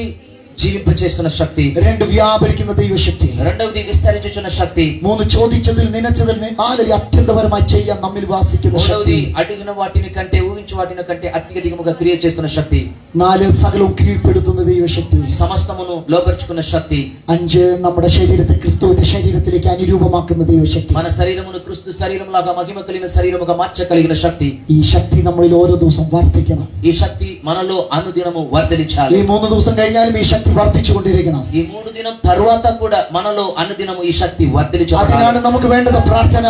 జీవింపచేస్తున్న శక్తి, 2 വ്യാപരിക്കുന്ന ദൈവശക്തി, 2 విస్తరించుచున్న శక్తి, 3 ചോദിച്ചതിൽ നനച്ചതിൽ 4 അത്യന്തപരമായി ചെയ്യാൻ നമ്മിൽ വാസിക്കുന്ന ശക്തി, 3 అడిగిన వాటిని కంటే ఊహించు వాటిని కంటే అత్యధికముగా క్రియ చేస్తున్న శక్తి, 4 സകലവും കീഴ്പ്പെടുത്തുന്ന ദൈവശക്തി, సమస్తమును లోపరుచుకున్న శక్తి, 5 നമ്മുടെ ശരീരത്തെ ക്രിസ്തുവിന്റെ ശരീരത്തിലേക്ക് അനുരൂപമാക്കുന്ന ദൈവശക്തി. మన శరీరమును క్రీస్తు శరీరములాగా మహిమ కలిగిన శరీరముగా మార్చగలిగిన శక్తి. ഈ ശക്തി നമ്മളിൽ ഓരോ ദിവസം വർദ്ധിക്കണം. ఈ శక్తి మనలో అనుదినము వర్ధలించాలి. ഈ 3 ദിവസം കഴിഞ്ഞാലും ഈ ശക്തി വർദ്ധിച്ചുകൊണ്ടിരിക്കണം. ఈ 3 దినం తరువాత కూడా మనలో అనుదినము ఈ శక్తి వర్ధలించాలి. അതിനാണ് നമുക്ക് വേണ്ടത് പ്രാർത്ഥന.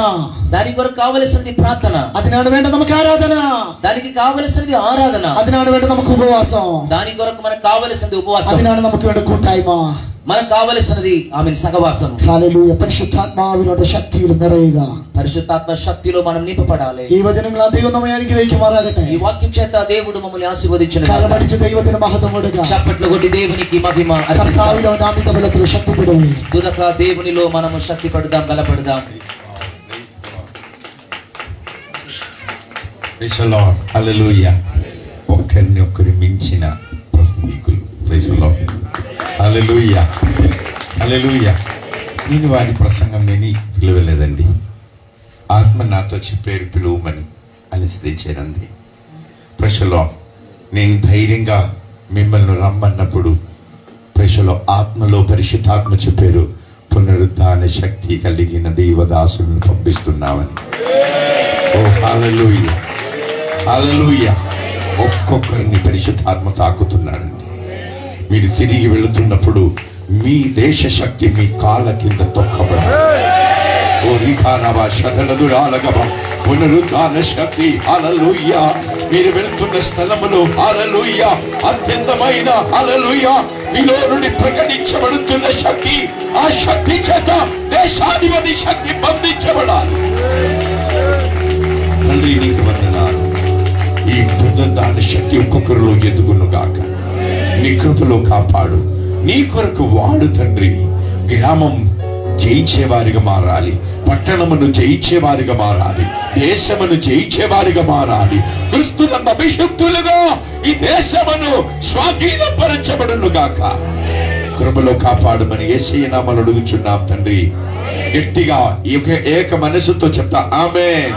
దాని కొరకు కావలసినది ప్రార్థన. അതിനാണ് വേണ്ടത് നമുക്ക് ആരാധന. దానికి కావలసినది ఆరాధన. അതിനാണ് വേണ്ടത് നമുക്ക് ഉപവാസം. దాని కొరకు మనకు కావలసినది ఉపవాసం. അതിനാണ് നമുക്ക് വേണ്ട കൂട്ടായ്മ. మనకు కావలసినది ఆమె సహవాసం. ഹല്ലേലൂയ. പരിശുദ്ധാത്മാവിനോട് ശക്തിയിൽ നിറയുക. పరిశుద్ధాత్మ శక్తిలో మనం నింపబడాలి. ഈ വചനങ്ങൾ ദൈവം നമ്മെ അനുഗ്രഹിക്കുമാറാകട്ടെ. ఈ వాక్యం చేత దేవుడు మమ్మల్ని ఆశీర్వదించును. കരമടിച്ച് ദൈവത്തിന് മഹത്വം കൊടുക്കുക. చప్పట్లు కొట్టి దేవునికి మహిమ అర్పిస్తాం. കർത്താവിൽ അവന്റെ അമിത ബലത്തിൽ ശക്തിപ്പെടുക. తుదక దేవునిలో మనము శక్తి పడదాం, బలపడదాం. Praise the Lord. Hallelujah. ఒకరినొకరు మించిన ప్రసంగికులు. Praise the Lord. Hallelujah. Hallelujah. నేను వారి ప్రసంగం విని పిలవలేదండి. ఆత్మ నాతో చెప్పారు పిలువమని అలిసిదేశారంది. ప్రశ్నలో నేను ధైర్యంగా మిమ్మల్ని రమ్మన్నప్పుడు ప్రశ్నలో ఆత్మలో పరిశుద్ధాత్మ చెప్పారు, పునరుద్ధాన శక్తి కలిగిన దేవదాసులను పంపిస్తున్నామని. ఓ హల్లెలూయా, హల్లెలూయా. ఒక్కొక్కరిని పరిశుద్ధాత్మ తాకుతున్నాడండి. మీరు తిరిగి వెళుతున్నప్పుడు మీ దేశ శక్తి మీ కాళ్ళ కింద తొక్కబడాలి. ఓ రిఖానవా శతలదురాలగవ పునరుద్ధాన శక్తి. హల్లెలూయా. మీరు వెళ్తున్న స్థలములో హల్లెలూయా అత్యంతమైన హల్లెలూయా మీలో నుండి ప్రకటించబడుతున్న శక్తి, ఆ శక్తి చేత దేశాధిపతి శక్తి బంధించబడాలి. తండ్రి నీకు వందనాలు. ఈ పునరుద్ధాన శక్తి ఒక్కొక్కరిలో ఎదుగును గాక. నీ కృపలో కాపాడు. నీ కొరకు వాడు తండ్రి. గ్రామం జయించేవారిగా మారాలి, పట్టణమును జయించేవారిగా మారాలి, దేశమును జయించేవారిగా మారాలి. క్రీస్తునందు అభిషిక్తులుగా ఈ దేశమును స్వాధీనపరచబడును గాక. కృపలో కాపాడమని యేసయ్య నామములో అడుగుచున్నాం తండ్రి. గట్టిగా ఏక మనసుతో చెప్తా ఆమేన్.